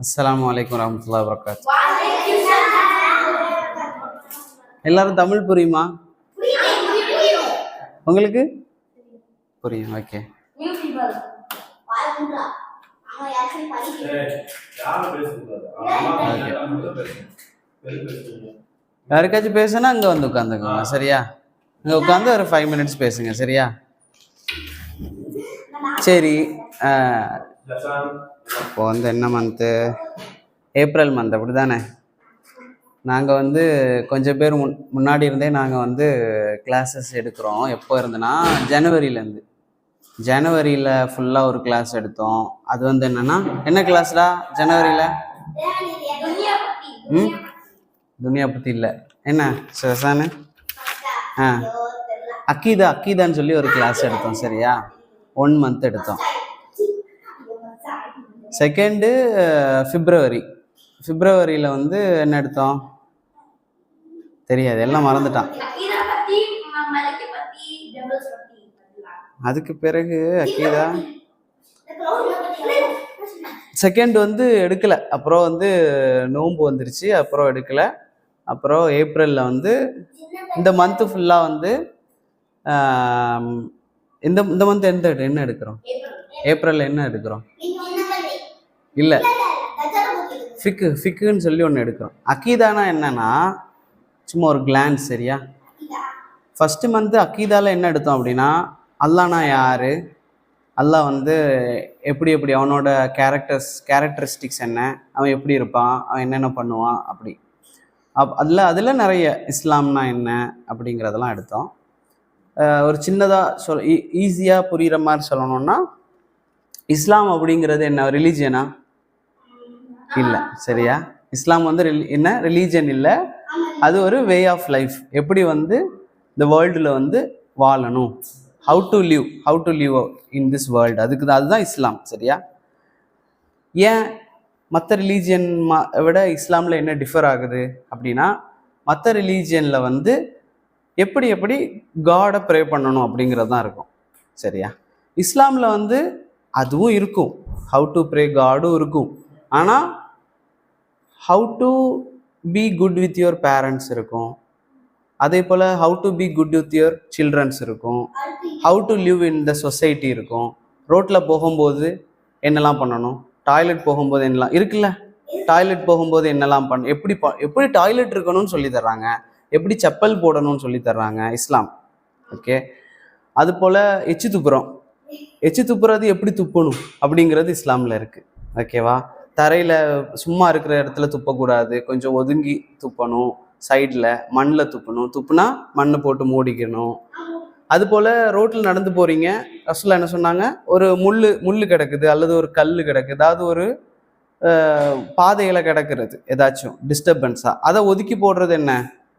அஸ்ஸலாமு அலைக்கும் வரஹ்மத்துல்லாஹி வபரகாத்துஹு. எல்லாரும் தமிழ் புரியுமா? உங்களுக்கு புரியும்? ஓகே. யாருக்காச்சும் பேசுனா அங்கே வந்து உட்காந்துக்கோங்க, சரியா? இங்கே உட்காந்து ஒரு 5 minutes பேசுங்க, சரியா? சரி. இப்போ வந்து என்ன மந்த்து? ஏப்ரல் மந்த், அப்படி தானே? நாங்கள் வந்து கொஞ்சம் பேர் முன்னாடி இருந்தே நாங்கள் வந்து கிளாஸஸ் எடுக்கிறோம். எப்போ இருந்துன்னா ஜனவரியிலேருந்து. ஜனவரியில் ஃபுல்லாக ஒரு கிளாஸ் எடுத்தோம். அது வந்து என்னென்னா, என்ன கிளாஸ்டா ஜனவரியில்? துனியா பற்றி இல்லை, என்ன சசானு? அக்கீதான்னு சொல்லி ஒரு கிளாஸ் எடுத்தோம், சரியா? 1 month எடுத்தோம். செகண்டு பிப்ரவரியில் வந்து என்ன எடுத்தோம் தெரியாது, எல்லாம் மறந்துட்டான். அதுக்கு பிறகு அக்கீதா செகண்ட் வந்து எடுக்கலை. அப்புறம் வந்து நோன்பு வந்துருச்சு, அப்புறம் எடுக்கலை. அப்புறம் ஏப்ரலில் வந்து இந்த மந்த்து ஃபுல்லாக வந்து இந்த மந்த் என்ன எடுக்கிறோம்? ஏப்ரலில் என்ன எடுக்கிறோம்? இல்லை, ஃபிக்குன்னு சொல்லி ஒன்று எடுக்கிறோம். அக்கீதானா என்னன்னா சும்மா ஒரு கிளான்ஸ், சரியா? ஃபஸ்ட்டு மந்த்து அக்கீதாவில் என்ன எடுத்தோம் அப்படின்னா, அல்லாஹ்னா யார், அல்லாஹ் வந்து எப்படி அவனோட கேரக்டரிஸ்டிக்ஸ் என்ன, அவன் எப்படி இருப்பான், அவன் என்னென்ன பண்ணுவான், அப்படி அதில் நிறைய இஸ்லாம்னா என்ன அப்படிங்கிறதெல்லாம் எடுத்தோம். ஒரு சின்னதாக ஈஸியாக புரிகிற மாதிரி சொல்லணும்னா, இஸ்லாம் அப்படிங்கிறது என்ன ரிலீஜியனா? இல்லை, சரியா? இஸ்லாம் வந்து என்ன ரிலீஜன் இல்லை, அது ஒரு வே ஆஃப் லைஃப். எப்படி வந்து இந்த வேர்ல்டில் வந்து வாழணும், how to live in this world, அதுதான் இஸ்லாம், சரியா? ஏன் மற்ற ரிலீஜியன் விட இஸ்லாமில் என்ன டிஃபர் ஆகுது அப்படின்னா, மற்ற ரிலீஜியனில் வந்து எப்படி காடை ப்ரே பண்ணணும் அப்படிங்கிறது தான் இருக்கும், சரியா? இஸ்லாமில் வந்து அதுவும் இருக்கும், ஹவு டு ப்ரே காடும் இருக்கும். ஆனால் how to be good with your parents இருக்கும், அதே போல் how to be good with your childrens இருக்கும், how to live in the society இருக்கும். ரோட்டில் போகும்போது என்னெல்லாம் பண்ணணும், டாய்லெட் போகும்போது என்னெல்லாம் இருக்குல்ல, டாய்லெட் போகும்போது என்னெல்லாம் எப்படி டாய்லெட் இருக்கணும்னு சொல்லி தர்றாங்க, எப்படி செப்பல் போடணும்னு சொல்லி தர்றாங்க இஸ்லாம், ஓகே? அது போல் எச்சு துப்புறது எப்படி துப்பணும் அப்படிங்கிறது இஸ்லாமில் இருக்குது, ஓகேவா? தரையில் சும்மா இருக்கிற இடத்துல துப்பக்கூடாது, கொஞ்சம் ஒதுங்கி துப்பணும், சைடில் மண்ணில் துப்புனா மண்ணை போட்டு மூடிக்கணும். அதுபோல் ரோட்டில் நடந்து போகிறீங்க, ரசூலுல்லாஹ் என்ன சொன்னாங்க, ஒரு முள் கிடக்குது அல்லது ஒரு கல் கிடக்குது, ஏதாவது ஒரு பாதையில் கிடக்கிறது, ஏதாச்சும் டிஸ்டர்பன்ஸாக, அதை ஒதுக்கி போடுறது என்ன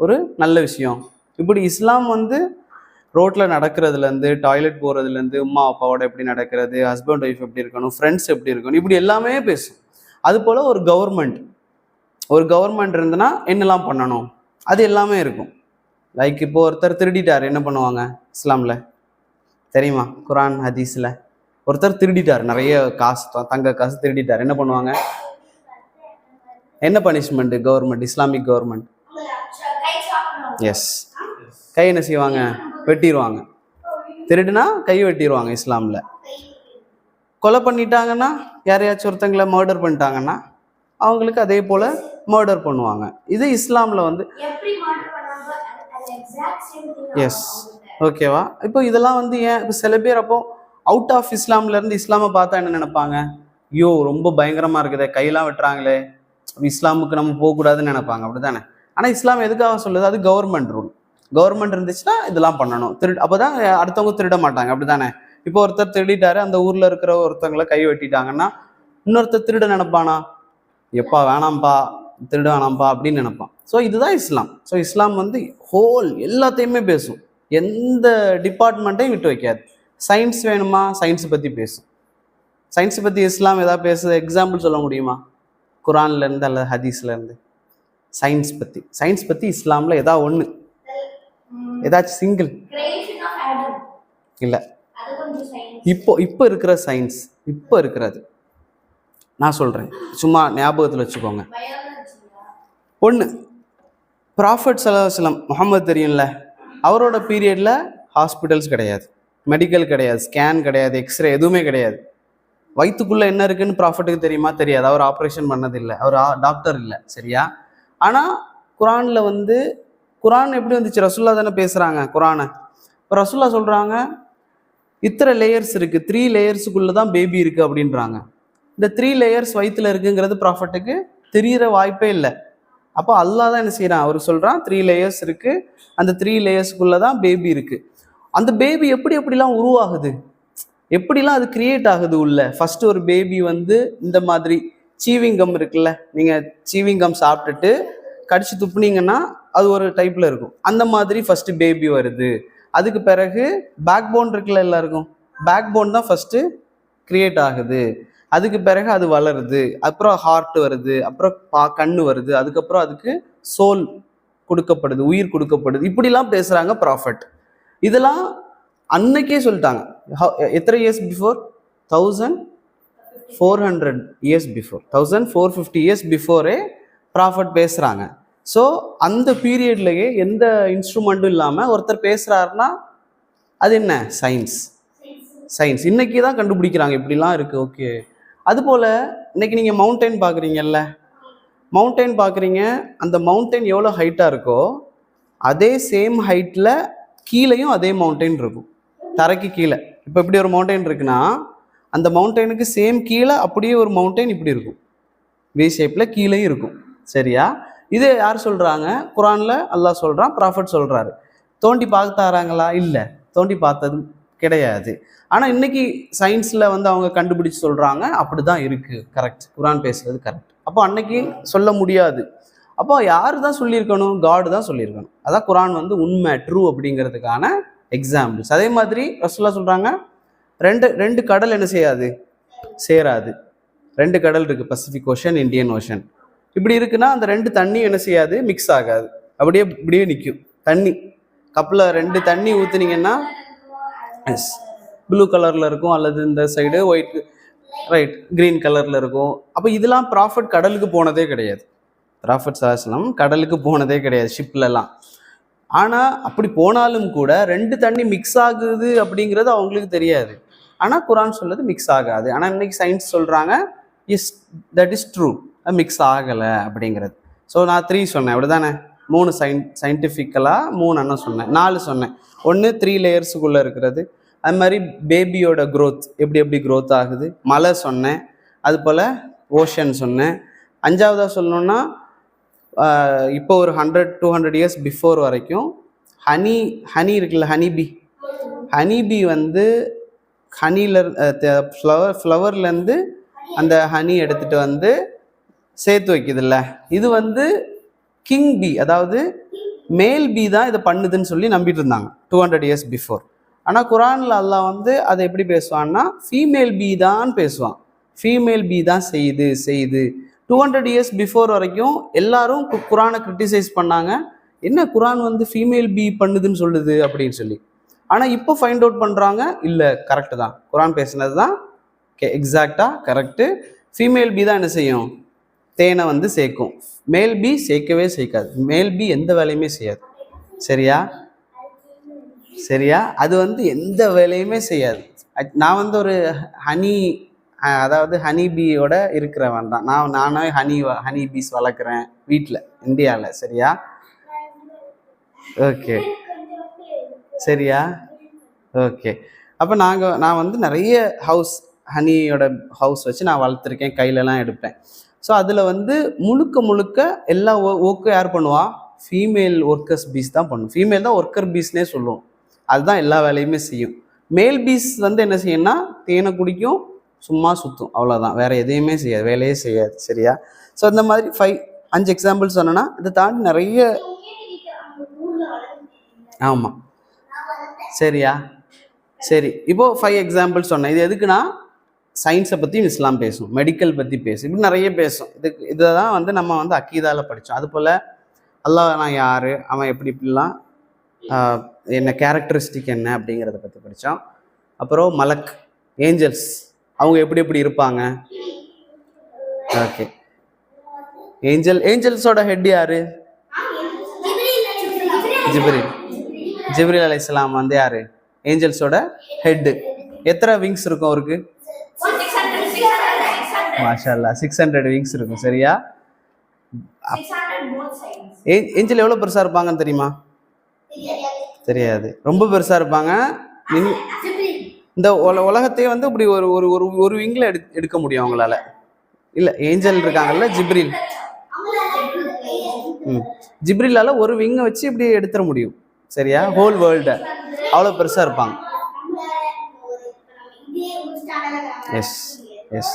ஒரு நல்ல விஷயம். இப்படி இஸ்லாம் வந்து ரோட்டில் நடக்கிறதுலேருந்து, டாய்லெட் போகிறதுலேருந்து, அம்மா அப்பாவோட எப்படி நடக்கிறது, ஹஸ்பண்ட் ஒய்ஃப் எப்படி இருக்கணும், ஃப்ரெண்ட்ஸ் எப்படி இருக்கணும், இப்படி எல்லாமே பேசும். அதுபோல் ஒரு கவர்மெண்ட் இருந்துன்னா என்னெல்லாம் பண்ணணும், அது எல்லாமே இருக்கும். லைக் இப்போ ஒருத்தர் திருடிட்டார், என்ன பண்ணுவாங்க இஸ்லாமில் தெரியுமா? குரான் ஹதீஸில் ஒருத்தர் திருடிட்டார், நிறைய காசு, தங்க காசு திருடிட்டார், என்ன பண்ணுவாங்க? என்ன punishment government, Islamic government? Yes, கை என்ன செய்வாங்க? வெட்டிடுவாங்க. திருடுனா கை வெட்டிடுவாங்க இஸ்லாமில். கொலை பண்ணிட்டாங்கன்னா, யாரையாச்சும் ஒருத்தங்களை மர்டர் பண்ணிட்டாங்கன்னா அவங்களுக்கு அதே போல் மர்டர் பண்ணுவாங்க. இது இஸ்லாமில் வந்து எஸ், ஓகேவா? இப்போ இதெல்லாம் வந்து ஏன் இப்போ சில பேர் அப்போ அவுட் ஆஃப் இஸ்லாம்லேருந்து இஸ்லாமை பார்த்தா என்ன நினைப்பாங்க, ஐயோ ரொம்ப பயங்கரமாக இருக்குதே, கையெல்லாம் வெட்டுறாங்களே, இஸ்லாமுக்கு நம்ம போகக்கூடாதுன்னு நினைப்பாங்க, அப்படி தானே? ஆனால் இஸ்லாம் எதுக்காக சொல்லுது, அது கவர்மெண்ட் ரூல். கவர்மெண்ட் இருந்துச்சுன்னா இதெல்லாம் பண்ணணும், அப்போ தான் அடுத்தவங்க திருட மாட்டாங்க, அப்படி தானே? இப்போ ஒருத்தர் திருடிட்டாரு, அந்த ஊரில் இருக்கிற ஒருத்தவங்களை கை வெட்டிட்டாங்கன்னா இன்னொருத்தர் திருட நினைப்பானா, எப்பா வேணாம்ப்பா, திருட வேணாம்ப்பா அப்படின்னு நினைப்பான். ஸோ இதுதான் இஸ்லாம். ஸோ இஸ்லாம் வந்து ஹோல் எல்லாத்தையுமே பேசும், எந்த டிபார்ட்மெண்ட்டையும் விட்டு வைக்காது. சயின்ஸ் வேணுமா, சயின்ஸை பற்றி பேசும். சயின்ஸை பற்றி இஸ்லாம் ஏதாவது பேசுது, எக்ஸாம்பிள் சொல்ல முடியுமா? குரான்லேருந்து அல்லது ஹதீஸ்லேருந்து சயின்ஸ் பற்றி இஸ்லாமில் ஏதாவது ஒன்று, ஏதாச்சும் சிங்கிள்? இல்லை, இப்போ இப்போ இருக்கிற சயின்ஸ், இப்போ இருக்கிறது நான் சொல்கிறேன், சும்மா ஞாபகத்தில் வச்சுக்கோங்க. ஒன்று, ப்ராஃபட் ஸல்லல்லாஹு அலைஹி வஸல்லம் முகமது தெரியும்ல, அவரோட பீரியடில் ஹாஸ்பிட்டல்ஸ் கிடையாது, மெடிக்கல் கிடையாது, ஸ்கேன் கிடையாது, எக்ஸ்ரே எதுவுமே கிடையாது. வயிற்றுக்குள்ளே என்ன இருக்குன்னு ப்ராஃபட்டுக்கு தெரியுமா? தெரியாது. அவர் ஆப்ரேஷன் பண்ணதில்லை, அவர் டாக்டர் இல்லை, சரியா? ஆனால் குரானில் வந்து, குரான் எப்படி வந்துச்சு? ரசூல்லா தானே பேசுகிறாங்க குரானை. இப்போ ரசூல்லா சொல்கிறாங்க இத்தனை லேயர்ஸ் இருக்குது, 3 லேயர்ஸுக்குள்ளே தான் பேபி இருக்குது அப்படின்றாங்க. இந்த 3 லேயர்ஸ் வயிற்றில் இருக்குங்கிறது ப்ராஃபட்டுக்கு தெரிகிற வாய்ப்பே இல்லை. அப்போ அல்லாஹ் தான் என்ன செய்கிறான்? அவர் சொல்கிறான் 3 லேயர்ஸ் இருக்குது, அந்த 3 லேயர்ஸுக்குள்ளே தான் பேபி இருக்குது. அந்த பேபி எப்படிலாம் உருவாகுது, எப்படிலாம் அது கிரியேட் ஆகுது உள்ள? ஃபஸ்ட்டு ஒரு பேபி வந்து இந்த மாதிரி சீவிங்கம் இருக்குல்ல, நீங்கள் சீவிங்கம் சாப்பிட்டுட்டு கடிச்சு துப்புனீங்கன்னா அது ஒரு டைப்பில் இருக்கும், அந்த மாதிரி ஃபஸ்ட்டு பேபி வருது. அதுக்கு பிறகு பேக் போன் இருக்குல்ல, எல்லாருக்கும் பேக் போன் தான் ஃபஸ்ட்டு கிரியேட் ஆகுது. அதுக்கு பிறகு அது வளருது, அப்புறம் ஹார்ட் வருது, அப்புறம் கண்ணு வருது, அதுக்கப்புறம் அதுக்கு சோல் கொடுக்கப்படுது, உயிர் கொடுக்கப்படுது. இப்படிலாம் பேசுகிறாங்க ப்ராஃபட். இதெல்லாம் அன்னைக்கே சொல்லிட்டாங்க. எத்தனை years before? 1400 years before, 1450 years before prophet பேசுகிறாங்க. ஸோ அந்த பீரியட்லேயே எந்த இன்ஸ்ட்ருமெண்ட்டும் இல்லாமல் ஒருத்தர் பேசுகிறாருன்னா அது என்ன? சயின்ஸ். சயின்ஸ் இன்னைக்கு தான் கண்டுபிடிக்கிறாங்க இப்படிலாம் இருக்குது. ஓகே, அதுபோல் இன்னைக்கு நீங்கள் மவுண்டைன் பார்க்குறீங்கல்ல, மவுண்டைன் பார்க்குறீங்க, அந்த மவுண்டைன் எவ்வளோ ஹைட்டாக இருக்கோ அதே சேம் ஹைட்டில் கீழேயும் அதே மவுண்டைன் இருக்கும், தரைக்கு கீழே. இப்போ இப்படி ஒரு மவுண்டைன் இருக்குன்னா அந்த மவுண்டைனுக்கு சேம் கீழே அப்படியே ஒரு மவுண்டைன் இப்படி இருக்கும், வி ஷேப்பில் கீழேயும் இருக்கும், சரியா? இது யார் சொல்கிறாங்க? குரானில் அல்லாஹ் சொல்கிறான், ப்ராஃபட் சொல்கிறாரு. தோண்டி பார்த்தாராங்களா? இல்லை, தோண்டி பார்த்தது கிடையாது. ஆனால் இன்னைக்கு சயின்ஸில் வந்து அவங்க கண்டுபிடிச்சு சொல்கிறாங்க அப்படி தான் இருக்குது, கரெக்ட், குரான் பேசுகிறது கரெக்ட். அப்போ அன்னைக்கு சொல்ல முடியாது. அப்போ யார் தான் சொல்லியிருக்கணும்? காடு தான் சொல்லியிருக்கணும். அதான் குரான் வந்து உண்மை, ட்ரூ அப்படிங்கிறதுக்கான எக்ஸாம்பிள்ஸ். அதே மாதிரி ரசூலுல்லாஹ் சொல்கிறாங்க ரெண்டு கடல் என்ன செய்யாது? சேராது. 2 கடல் இருக்குது, பசிபிக் ஓஷன், இந்தியன் ஓஷன். இப்படி இருக்குன்னா அந்த 2 தண்ணியும் என்ன செய்யாது? மிக்ஸ் ஆகாது, இப்படியே நிற்கும். தண்ணி கப்பில் 2 தண்ணி ஊற்றுனீங்கன்னா எஸ் ப்ளூ கலரில் இருக்கும், அல்லது இந்த சைடு ஒயிட், ரைட், க்ரீன் கலரில் இருக்கும். அப்போ இதெல்லாம் ப்ராஃபட் கடலுக்கு போனதே கிடையாது, ப்ராஃபட் ஸல்லல்லாஹு அலைஹி வஸல்லம் கடலுக்கு போனதே கிடையாது ஷிப்லலாம். ஆனால் அப்படி போனாலும் கூட 2 தண்ணி மிக்ஸ் ஆகுது அப்படிங்கிறது அவங்களுக்கு தெரியாது. ஆனால் குரான் சொல்லுது மிக்ஸ் ஆகாது. ஆனால் இன்னைக்கு சயின்ஸ் சொல்கிறாங்க yes, that is true, mix ஆகலை அப்படிங்கிறது. ஸோ நான் 3 சொன்னேன், அப்படி தானே? 3 சயின்டிஃபிக்கலாக 3 அண்ணன் சொன்னேன், 4 சொன்னேன். ஒன்று 3 லேயர்ஸுக்குள்ளே இருக்கிறது, அது மாதிரி பேபியோட க்ரோத் எப்படி க்ரோத் ஆகுது, மலை சொன்னேன், அது போல் ஓஷன் சொன்னேன். 5வதாக சொல்லணுன்னா இப்போ ஒரு 100-200 இயர்ஸ் பிஃபோர் வரைக்கும் ஹனி இருக்குல்ல, ஹனிபி வந்து ஹனியில் ஃப்ளவர்லேருந்து அந்த ஹனி எடுத்துகிட்டு வந்து சேர்த்து வைக்குதுல்ல, இது வந்து கிங் பி, அதாவது மேல் பி தான் இதை பண்ணுதுன்னு சொல்லி நம்பிட்டு இருந்தாங்க 200 இயர்ஸ் பிஃபோர். ஆனால் குரானில் அல்லாஹ் வந்து அதை எப்படி பேசுவான்னா ஃபீமேல் பி தான் பேசுவான், ஃபீமேல் பி தான் செய்யுது. 200 இயர்ஸ் பிஃபோர் வரைக்கும் எல்லாரும் குரானை கிரிட்டிசைஸ் பண்ணாங்க, என்ன குரான் வந்து ஃபீமேல் பி பண்ணுதுன்னு சொல்லுது அப்படின்னு சொல்லி. ஆனால் இப்போ ஃபைண்ட் அவுட் பண்ணுறாங்க, இல்லை கரெக்டு தான், குரான் பேசுனது தான் எக்ஸாக்டாக கரெக்டு. ஃபீமேல் பி தான் என்ன செய்யும்? தேனை வந்து சேர்க்கும், மேல் பி சேர்க்கவே சேர்க்காது, மேல் பி எந்த வேலையுமே செய்யாது, சரியா? அது வந்து எந்த வேலையுமே செய்யாது. நான் வந்து ஒரு அதாவது ஹனி பீயோட இருக்கிறவன் தான், நானே ஹனி பீஸ் வளர்க்குறேன் வீட்டில், இந்தியாவில், சரியா? ஓகே, சரியா? ஓகே. அப்போ நான் வந்து நிறைய ஹனியோட ஹவுஸ் வச்சு நான் வளர்த்துருக்கேன், கையிலலாம் எடுப்பேன். ஸோ அதில் வந்து முழுக்க எல்லா ஒர்க்கும் யார் பண்ணுவா? ஃபீமேல் ஒர்க்கர்ஸ் பீஸ் தான் பண்ணும், ஃபீமேல் தான் ஒர்க்கர் பீஸ்னே சொல்லுவோம், அதுதான் எல்லா வேலையுமே செய்யும். மேல் பீஸ் வந்து என்ன செய்யும்னா தேனை குடிக்கும், சும்மா சுற்றும், அவ்வளோதான், வேறு எதையுமே செய்யாது, வேலையே செய்யாது, சரியா? ஸோ இந்த மாதிரி 5 எக்ஸாம்பிள் சொன்னேன்னா இதை தாண்டி நிறைய. ஆமாம், சரியா? சரி, இப்போது 5 எக்ஸாம்பிள் சொன்னேன். இது எதுக்குன்னா சயின்ஸை பற்றியும் இஸ்லாம் பேசும், மெடிக்கல் பற்றி பேசும், இப்படி நிறைய பேசும். இதை தான் வந்து நம்ம வந்து அக்கீதாவில் படித்தோம். அதுபோல் அல்லாஹ் நான் யார், அவன் இப்படிலாம் என்ன கேரக்டரிஸ்டிக் என்ன அப்படிங்கிறத பற்றி படித்தோம். அப்புறம் மலக், ஏஞ்சல்ஸ், அவங்க எப்படி எப்படி இருப்பாங்க? ஓகே, ஏஞ்சல்ஸோட ஹெட் யாரு? ஜிப்ரீல். ஜிப்ரீல் அலைஹிஸ்ஸலாம் வந்து யாரு? ஏஞ்சல்ஸோட ஹெட். எத்தனை விங்ஸ் இருக்கும் அவருக்கு? மாஷா அல்லாஹ், 600 விங்ஸ் இருக்கும். சரியா? ஏஞ்சல் எவ்வளவு பெருசா இருப்பாங்கன்னு தெரியுமா? தெரியாது, ரொம்ப பெருசா இருப்பாங்க. இந்த உலகத்தையே வந்து இப்படி ஒரு ஒரு ஒரு விங்ல எடுக்க முடியும் அவங்களால. இல்ல, ஏஞ்சல் இருக்காங்கல்ல, ஜிப்ரீல். ஜிப்ரீலால ஒரு விங்கை வச்சு இப்படி எடுத்துட முடியும். சரியா? ஹோல் வேர்ல்ட அவ்வளோ பெருசா இருப்பாங்க. S S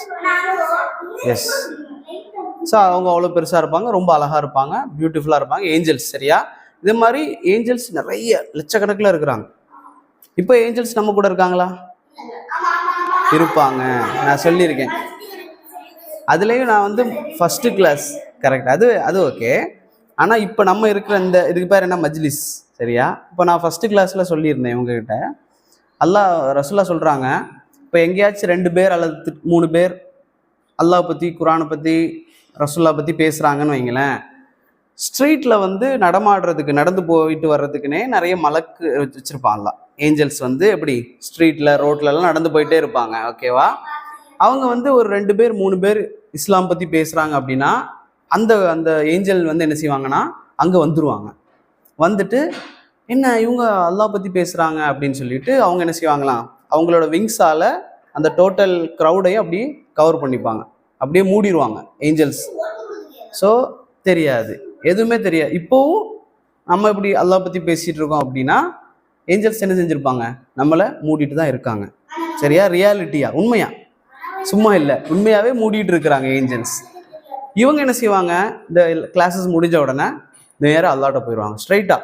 S. ஸோ அவங்க அவ்வளோ பெருசாக இருப்பாங்க, ரொம்ப அழகாக இருப்பாங்க, பியூட்டிஃபுல்லாக இருப்பாங்க ஏஞ்சல்ஸ். சரியா? இதே மாதிரி ஏஞ்சல்ஸ் நிறைய லட்சக்கணக்கில் இருக்கிறாங்க. இப்போ ஏஞ்சல்ஸ் நம்ம கூட இருக்காங்களா? இருப்பாங்க, நான் சொல்லியிருக்கேன். அதுலேயும் நான் வந்து ஃபஸ்ட்டு கிளாஸ், கரெக்ட், அது ஓகே. ஆனால் இப்போ நம்ம இருக்கிற இந்த இதுக்கு பேர் என்ன? மஜ்லிஸ். சரியா? இப்போ நான் ஃபஸ்ட்டு கிளாஸில் சொல்லியிருந்தேன் உங்ககிட்ட. அல்லாஹ் ரசூலுல்லாஹ் சொல்கிறாங்க, இப்போ எங்கேயாச்சும் 2 பேர் அல்லது 3 பேர் அல்லாஹ் பற்றி, குரானை பற்றி, ரசூலுல்லாஹ் பற்றி பேசுகிறாங்கன்னு வைங்களேன், ஸ்ட்ரீட்டில் வந்து நடமாடுறதுக்கு, நடந்து போயிட்டு வர்றதுக்குன்னே நிறைய மலக்கு வச்சுருப்பாங்களா. ஏஞ்சல்ஸ் வந்து எப்படி ஸ்ட்ரீட்டில், ரோட்லலாம் நடந்து போயிட்டே இருப்பாங்க. ஓகேவா? அவங்க வந்து ஒரு 2 பேர் 3 பேர் இஸ்லாம் பற்றி பேசுகிறாங்க அப்படின்னா அந்த அந்த ஏஞ்சல் வந்து என்ன செய்வாங்கன்னா அங்கே வந்துடுவாங்க. வந்துட்டு என்ன இவங்க அல்லாஹ் பற்றி பேசுகிறாங்க அப்படின்னு சொல்லிட்டு அவங்க என்ன செய்வாங்களாம், அவங்களோட விங்ஸால் அந்த டோட்டல் க்ரௌடையும் அப்படியே கவர் பண்ணிப்பாங்க, அப்படியே மூடிடுவாங்க ஏஞ்சல்ஸ். ஸோ தெரியாது, எதுவுமே தெரியாது. இப்போவும் நம்ம இப்படி அல்லாஹ் பற்றி பேசிகிட்டு இருக்கோம் அப்படின்னா ஏஞ்சல்ஸ் என்ன செஞ்சுருப்பாங்க? நம்மளை மூடிட்டு தான் இருக்காங்க. சரியா? ரியாலிட்டியா, உண்மையா, சும்மா இல்லை, உண்மையாகவே மூடிட்டு இருக்கிறாங்க ஏஞ்சல்ஸ். இவங்க என்ன செய்வாங்க? இந்த கிளாஸஸ் முடிஞ்ச உடனே நேராக அல்லாட்ட போயிடுவாங்க. ஸ்ட்ரைட்டாக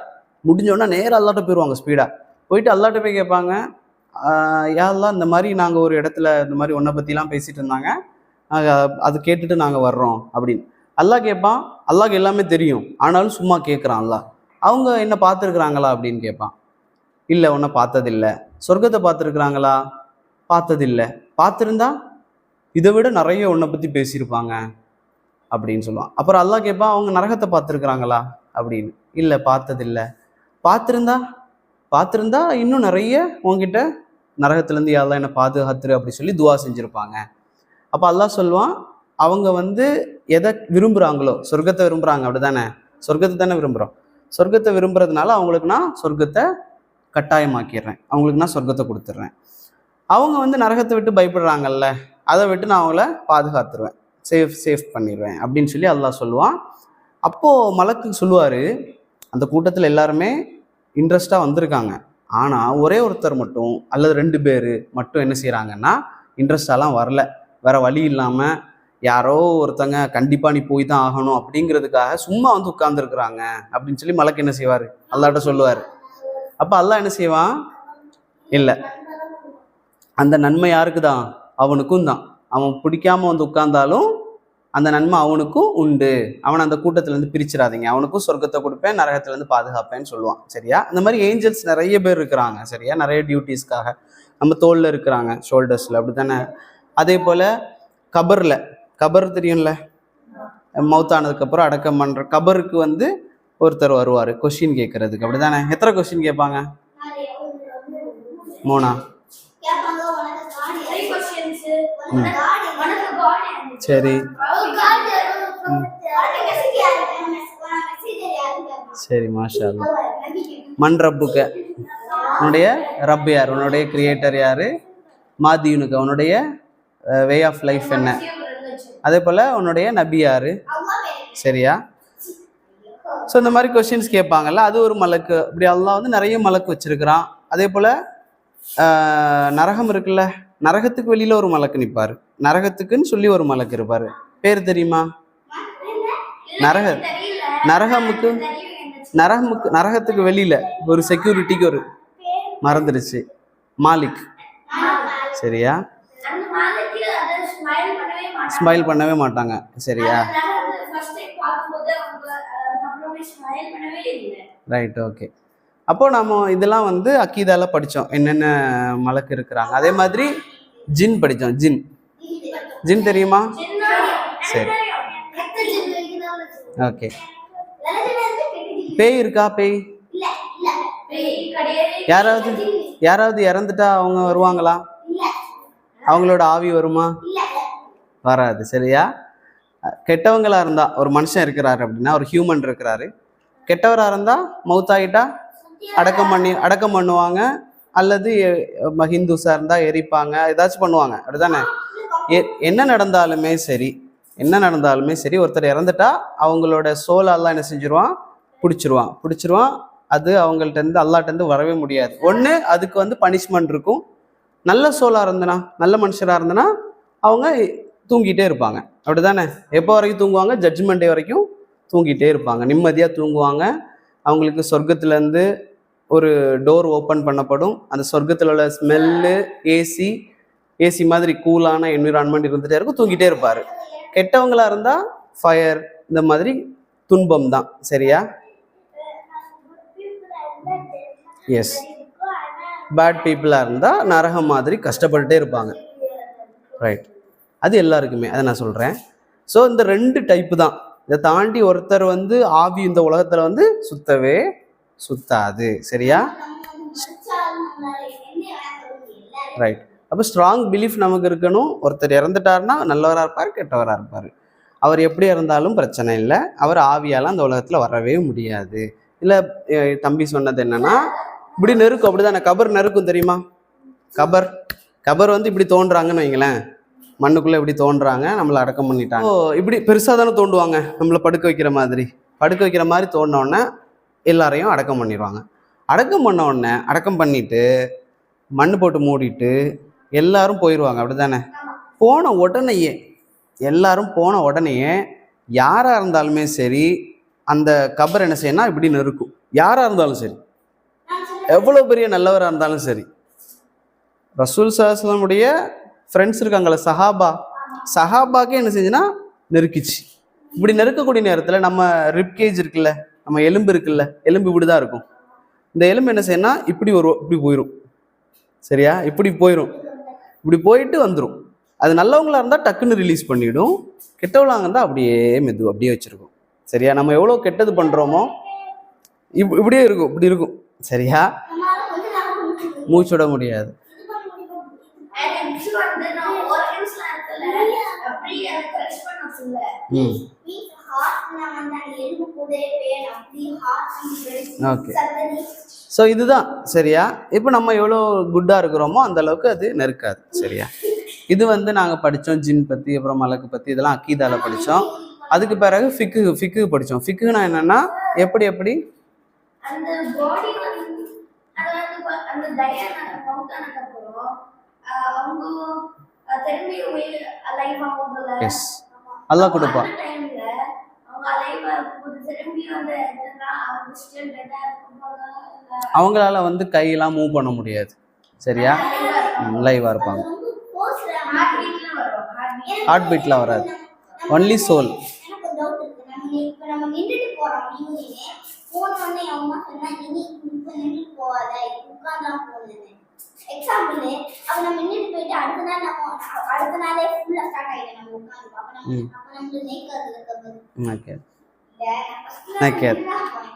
முடிஞ்ச உடனே நேராக அல்லாட்ட போயிடுவாங்க. ஸ்பீடாக போயிட்டு அல்லாட்ட போய் கேட்பாங்க, யா அல்லாஹ், இந்த மாதிரி நாங்கள் ஒரு இடத்துல இந்த மாதிரி உன்னை பற்றிலாம் பேசிகிட்டு இருந்தாங்க, அது கேட்டுட்டு நாங்கள் வர்றோம் அப்படின்னு. அல்லாஹ் கேட்பான், அல்லாஹ்க்கு எல்லாமே தெரியும், ஆனாலும் சும்மா கேட்குறான் அல்லாஹ். அவங்க என்ன பார்த்துருக்குறாங்களா அப்படின்னு கேட்பான். இல்லை, உன்னை பார்த்ததில்லை. சொர்க்கத்தை பார்த்துருக்குறாங்களா? பார்த்ததில்லை. பார்த்துருந்தா இதை விட நிறைய உன்னை பற்றி பேசியிருப்பாங்க அப்படின்னு சொல்லுவான். அப்புறம் அல்லாஹ் கேட்பான், அவங்க நரகத்தை பார்த்துருக்குறாங்களா அப்படின்னு. இல்லை, பார்த்ததில்லை. பார்த்துருந்தா இன்னும் நிறைய உங்ககிட்ட நரகத்துலேருந்து யாரெல்லாம் என்ன பாதுகாத்துரு அப்படி சொல்லி துவா செஞ்சுருப்பாங்க. அப்போ அல்லாஹ் சொல்லுவான், அவங்க வந்து எதை விரும்புகிறாங்களோ, சொர்க்கத்தை விரும்புகிறாங்க, அப்படி தானே? சொர்க்கத்தை தானே விரும்புகிறோம். சொர்க்கத்தை விரும்புறதுனால அவங்களுக்கு நான் சொர்க்கத்தை கட்டாயமாக்கிடுறேன், அவங்களுக்கு நான் சொர்க்கத்தை கொடுத்துட்றேன். அவங்க வந்து நரகத்தை விட்டு பயப்படுறாங்கல்ல, அதை விட்டு நான் அவங்கள பாதுகாத்துருவேன், சேஃப் பண்ணிடுவேன் அப்படின்னு சொல்லி அல்லாஹ் சொல்லுவான். அப்போது மலக்கு சொல்லுவார், அந்த கூட்டத்தில் எல்லாருமே இன்ட்ரெஸ்டாக வந்திருக்காங்க, ஆனால் ஒரே ஒருத்தர் மட்டும் அல்லது 2 பேர் மட்டும் என்ன செய்கிறாங்கன்னா இன்ட்ரெஸ்டாலாம் வரல. வேற வழி இல்லாமல் யாரோ ஒருத்தங்க கண்டிப்பாக நீ போய் தான் ஆகணும் அப்படிங்கிறதுக்காக சும்மா வந்து உட்கார்ந்துருக்குறாங்க அப்படின்னு சொல்லி மலக்கு என்ன செய்வார்? அல்லாஹ்ட்ட சொல்லுவார். அப்போ அல்லாஹ் என்ன செய்வான்? இல்லை, அந்த நன்மை யாருக்கு தான்? அவனுக்கும் தான். அவன் பிடிக்காம வந்து உட்கார்ந்தாலும் அந்த நன்மை அவனுக்கும் உண்டு, அவனை அந்த கூட்டத்திலேருந்து பிரிச்சிடாதீங்க, அவனுக்கும் சொர்க்கத்தை கொடுப்பேன், நரகத்திலேருந்து பாதுகாப்பேன்னு சொல்லுவான். சரியா? அந்த மாதிரி ஏஞ்சல்ஸ் நிறைய பேர் இருக்கிறாங்க. சரியா? நிறைய டியூட்டிஸ்க்காக நம்ம தோளில் இருக்கிறாங்க, ஷோல்டர்ஸில், அப்படி தானே? அதே போல் கபர் தெரியும்ல, மௌத்தானதுக்கப்புறம் அடக்கம் பண்ணுற கபருக்கு வந்து ஒருத்தர் வருவார் கொஸ்டின் கேட்கறதுக்கு, அப்படி தானே? எத்தனை கொஸ்டின் கேட்பாங்க? 3. சரி சரி, மாஷா அல்லாஹ். மண் ரப்புக்க, உன்னுடைய ரப் யார்? உன்னுடைய கிரியேட்டர் யாரு? மாதீனுக்கு, உன்னுடைய வே ஆஃப் லைஃப் என்ன? அதே போல் உன்னுடைய நபி யாரு? சரியா? ஸோ இந்த மாதிரி கொஸ்டின்ஸ் கேட்பாங்கல்ல, அது ஒரு மலக்கு. இப்படி அல்லாஹ் வந்து நிறைய மலக்கு வச்சிருக்கிறான். அதே போல் நரகம் இருக்குல்ல, நரகத்துக்கு வெளியில் ஒரு மலக்கு நிற்பார். நரகத்துக்குன்னு சொல்லி ஒரு மலக்கு இருப்பார். பேர் தெரியுமா? நரகத்துக்கு வெளியில் ஒரு செக்யூரிட்டிக்கு ஒரு மறந்துடுச்சு, மாலிக். சரியா? ஸ்மைல் பண்ணவே மாட்டாங்க. சரியா? Right, okay. அப்போ நம்ம இதெல்லாம் வந்து அக்கீதால படித்தோம், என்னென்ன மலக்கு இருக்கிறாங்க. அதே மாதிரி ஜின் படித்தோம். ஜின் ஜின் தெரியுமா? சரி, ஓகே. பேய் இருக்கா? பேய் யாராவது யாராவது இறந்துட்டா அவங்க வருவாங்களா? அவங்களோட ஆவி வருமா? வராது. சரியா? கெட்டவங்களா இருந்தா, ஒரு மனுஷன் இருக்கிறாரு அப்படின்னா, ஒரு ஹியூமன் இருக்கிறாரு, கெட்டவராக இருந்தா மவுத்தாயிட்டா அடக்கம் பண்ணுவாங்க, அல்லது ஹிந்துஸா இருந்தா எரிப்பாங்க, ஏதாச்சும் பண்ணுவாங்க, அப்படிதானே? என்ன நடந்தாலுமே சரி, ஒருத்தர் இறந்துட்டா அவங்களோட சோலெல்லாம் என்ன செஞ்சிருவான்? பிடிச்சிருவான். அது அவங்கள்ட்ட இருந்து, அல்லாட்ட இருந்து வரவே முடியாது. ஒன்று அதுக்கு வந்து பனிஷ்மெண்ட் இருக்கும். நல்ல சோலாக இருந்தனா, நல்ல மனுஷராக இருந்தனா அவங்க தூங்கிட்டே இருப்பாங்க, அப்படிதானே? எப்போ வரைக்கும் தூங்குவாங்க? ஜட்ஜ்மெண்ட் டே வரைக்கும் தூங்கிட்டே இருப்பாங்க, நிம்மதியாக தூங்குவாங்க. அவங்களுக்கு சொர்க்கத்துலேருந்து ஒரு டோர் ஓப்பன் பண்ணப்படும். அந்த சொர்க்கத்தில் உள்ள ஸ்மெல்லு, ஏசி மாதிரி கூலான என்விரான்மெண்ட் இருந்துகிட்டே இருக்கும், தூங்கிட்டே இருப்பார். கெட்டவங்களாக இருந்தால் ஃபயர், இந்த மாதிரி துன்பம் தான். சரியா? எஸ். பேட் பீப்புளாக இருந்தால் நரகம் மாதிரி கஷ்டப்பட்டுட்டே இருப்பாங்க. ரைட், அது எல்லாருக்குமே, அதை நான் சொல்கிறேன். ஸோ இந்த 2 டைப்பு தான். இதை தாண்டி ஒருத்தர் வந்து ஆவி இந்த உலகத்தில் வந்து சுத்தவே சுத்தாது. சரியா? ரைட். அப்போ ஸ்ட்ராங் பிலீஃப் நமக்கு இருக்கணும். ஒருத்தர் இறந்துட்டாருன்னா நல்லவராக இருப்பார், கெட்டவராக இருப்பார். அவர் எப்படி இருந்தாலும் பிரச்சனை இல்லை, அவர் ஆவியால் அந்த உலகத்தில் வரவே முடியாது. இல்லை, தம்பி சொன்னது என்னன்னா, இப்படி நெருக்கும், அப்படிதானே? கபர் நெருக்கும், தெரியுமா? கபர் வந்து இப்படி தோன்றாங்கன்னு வைங்களேன், மண்ணுக்குள்ளே இப்படி தோன்றாங்க, நம்மளை அடக்கம் பண்ணிட்டாங்க. இப்படி பெருசாக தானே தோண்டுவாங்க, நம்மளை படுக்க வைக்கிற மாதிரி தோண்டினோடனே எல்லாரையும் அடக்கம் பண்ணிடுவாங்க. அடக்கம் பண்ணிட்டு மண் போட்டு மூடிட்டு எல்லாரும் போயிடுவாங்க, அப்படிதானே? எல்லாரும் போன உடனேயே யாராக இருந்தாலுமே சரி, அந்த கபர் என்ன செய்யணும்? இப்படி நெருக்கும். யாராக இருந்தாலும் சரி, எவ்வளோ பெரிய நல்லவராக இருந்தாலும் சரி. ரசூல் ஸல்லல்லாஹு அலைஹி வஸல்லம் ஃப்ரெண்ட்ஸ் இருக்காங்களே, சஹாபாக்கே என்ன செஞ்சுன்னா நெருக்கிச்சு. இப்படி நெருக்கக்கூடிய நேரத்தில் நம்ம ரிப்கேஜ் இருக்குல்ல, நம்ம எலும்பு இப்படி தான் இருக்கும். இந்த எலும்பு என்ன செய்யணும்னா இப்படி போயிடும். சரியா? இப்படி போயிட்டு வந்துடும். அது நல்லவங்களா இருந்தால் டக்குன்னு ரிலீஸ் பண்ணிவிடும், கெட்டவங்களாக இருந்தால் அப்படியே வச்சுருக்கும். சரியா? நம்ம எவ்வளோ கெட்டது பண்ணுறோமோ இப்படி இருக்கும். சரியா? மூச்சு விட முடியாது. ஓகே, ஸோ இதுதான். சரியா? இப்போ நம்ம எவ்வளோ குட்டாக இருக்கிறோமோ அந்த அளவுக்கு அது நெருக்காது. சரியா? இது வந்து நாங்கள் படித்தோம், ஜின் பற்றி, அப்புறம் மலக்கு பற்றி, இதெல்லாம் அக்கீதால படித்தோம். அதுக்கு பிறகு ஃபிக்கு படித்தோம். ஃபிக்குனா என்னன்னா, எப்படி எஸ், அல்லாஹ் கொடுப்பா. அவங்களால வந்து கையெல்லாம் மூவ் பண்ண முடியாது. சரியா? லைவா இருப்பாங்க. ஹார்ட் பீட்ல வராது, ஒன்லி சோல்.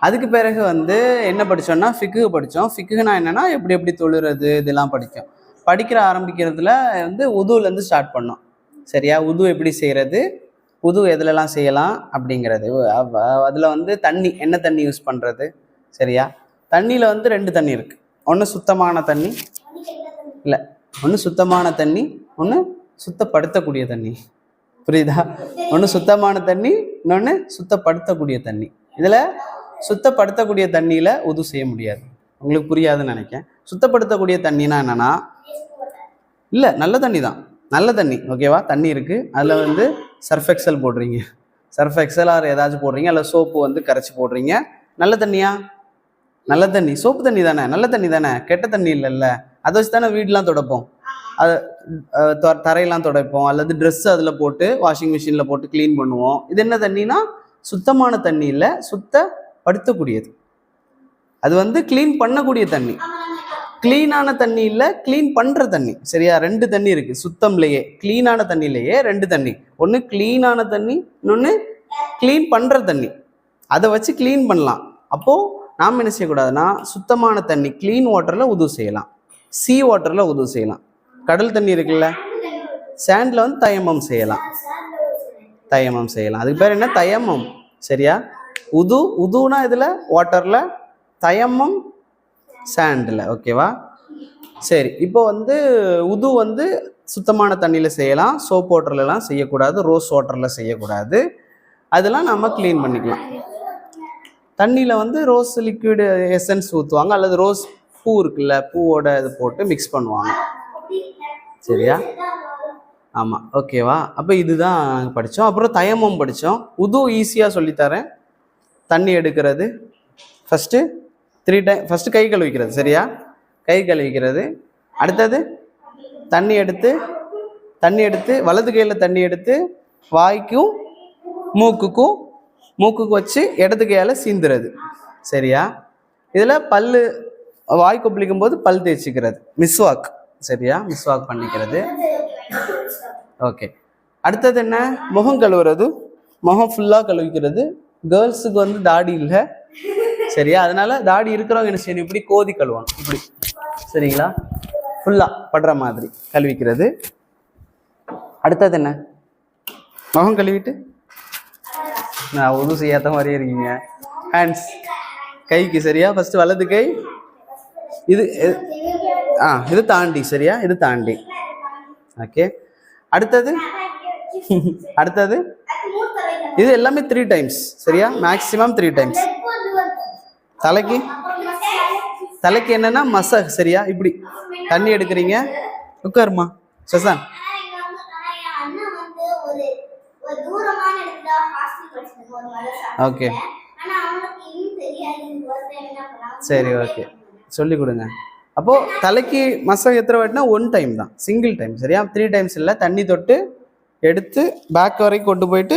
அதுக்கு பிறகு வந்து என்ன படித்தோம்னா, ஃபிக்கு படித்தோம். ஃபிக்குனா என்னன்னா, எப்படி தொழுறது, இதெல்லாம் படிக்கிற ஆரம்பிக்கிறதுல வந்து உதுலேருந்து ஸ்டார்ட் பண்ணோம். சரியா? உது எப்படி செய்கிறது, உது எதுலலாம் செய்யலாம் அப்படிங்கிறது. அதில் வந்து என்ன தண்ணி யூஸ் பண்ணுறது. சரியா? தண்ணியில் வந்து 2 தண்ணி இருக்குது. ஒன்று சுத்தமான தண்ணி, ஒன்று சுத்தப்படுத்தக்கூடிய தண்ணி. புரியுதா? ஒன்று சுத்தமான தண்ணி, இன்னொன்று சுத்தப்படுத்தக்கூடிய தண்ணி. இதில் சுத்தப்படுத்தக்கூடிய தண்ணியில் உது செய்ய முடியாது. உங்களுக்கு புரியாதுன்னு நினைக்கிறேன். சுத்தப்படுத்தக்கூடிய தண்ணினா என்னன்னா, இல்லை, நல்ல தண்ணி தான், நல்ல தண்ணி. ஓகேவா? தண்ணி இருக்குது, அதில் வந்து சர்ஃப் எக்ஸல் போடுறீங்க, சர்ஃப் எக்ஸல் ஆர் ஏதாச்சும் போடுறீங்க, அதில் சோப்பு வந்து கரைச்சி போடுறீங்க. நல்ல தண்ணியா? நல்ல தண்ணி. சோப்பு தண்ணி தானே, நல்ல தண்ணி தானே, கெட்ட தண்ணி இல்லைல்ல. அதை வச்சு தானே வீடெலாம் துடைப்போம், அது தரையெல்லாம் துடைப்போம், அல்லது ட்ரெஸ்ஸு அதில் போட்டு வாஷிங் மிஷினில் போட்டு க்ளீன் பண்ணுவோம். இது என்ன தண்ணினா, சுத்தமான தண்ணி இல்லை, சுத்தப்படுத்தக்கூடியது. அது வந்து க்ளீன் பண்ணக்கூடிய தண்ணி. க்ளீனான தண்ணி இல்லை, க்ளீன் பண்ணுற தண்ணி. சரியா? ரெண்டு தண்ணி இருக்குது சுத்தம்லையே. க்ளீனான தண்ணியிலேயே ரெண்டு தண்ணி. ஒன்று க்ளீனான தண்ணி, இன்னொன்று க்ளீன் பண்ணுற தண்ணி. அதை வச்சு க்ளீன் பண்ணலாம். அப்போது நாம் என்ன செய்யக்கூடாதுன்னா, சுத்தமான தண்ணி க்ளீன் வாட்டரில் உது செய்யலாம், சீ வாட்டரில் உது செய்யலாம். கடல் தண்ணி இருக்குல்ல, சாண்டில் வந்து தயமம் செய்யலாம். தயமம் செய்யலாம். அதுக்கு பேர் என்ன? தயமம். சரியா? உதுனா இதில் வாட்டரில், தயமம் சாண்டில். ஓகேவா? சரி, இப்போ வந்து உது வந்து சுத்தமான தண்ணியில் செய்யலாம், சோப் வாட்டர்லலாம் செய்யக்கூடாது, ரோஸ் வாட்டரில் செய்யக்கூடாது. அதெல்லாம் நம்ம க்ளீன் பண்ணிக்கலாம். தண்ணியில் வந்து ரோஸ் லிக்விட் எசன்ஸ் ஊற்றுவாங்க, அல்லது ரோஸ் பூ இருக்குல்ல, பூவோட இது போட்டு மிக்ஸ் பண்ணுவாங்க. சரியா? ஆமாம். ஓகேவா? அப்போ இதுதான் படித்தோம். அப்புறம் தயமம் படித்தோம். உது ஈஸியாக சொல்லித்தரேன். தண்ணி எடுக்கிறது ஃபஸ்ட்டு 3 டைம். ஃபஸ்ட்டு கை கழுவிக்கிறது. சரியா? கை கழுவிக்கிறது. அடுத்தது தண்ணி எடுத்து வலது கையில் தண்ணி எடுத்து வாய்க்கும் மூக்குக்கு வச்சு இடது கையால் சீந்துறது. சரியா? இதில் பல்லு வாய் கொப்பளிக்கும் போது பல் தேய்ச்சிக்கிறது, மிஸ்வாக். சரியா? மிஸ்வாக் பண்ணிக்கிறது. ஓகே. அடுத்தது என்ன? முகம் கழுவுறது. முகம் ஃபுல்லாக கழுவிக்கிறது. கேர்ள்ஸுக்கு வந்து தாடி இல்லை. சரியா? அதனால தாடி இருக்கிறவங்க என்ன செய்யணும்? இப்படி கோதி கழுவணும், இப்படி. சரிங்களா? ஃபுல்லாக படுற மாதிரி கழுவிக்கிறது. அடுத்தது என்ன? முகம் கழுவிட்டு நான் உது செய்யாத மாதிரியே இருக்கீங்க. ஹேண்ட்ஸ், கைக்கு. சரியா? ஃபஸ்ட்டு வலது கை, இது தாண்டி. சரியா? இது தாண்டி. ஓகே. அடுத்தது இது எல்லாமே 3 டைம்ஸ். சரியா? Maximum 3 times. தலைக்கு என்னன்னா மசாஜ். சரியா? இப்படி தண்ணி எடுக்கிறீங்க. உட்காருமா சசான். ஓகே, சரி, ஓகே, சொல்லி கொடுங்க. அப்போது தலைக்கு மசாஜ் எத்தனை வாட்டினா 1 டைம் தான், சிங்கிள் டைம். சரியா? 3 டைம்ஸ் இல்லை. தண்ணி தொட்டு எடுத்து பேக் வரைக்கும் கொண்டு போயிட்டு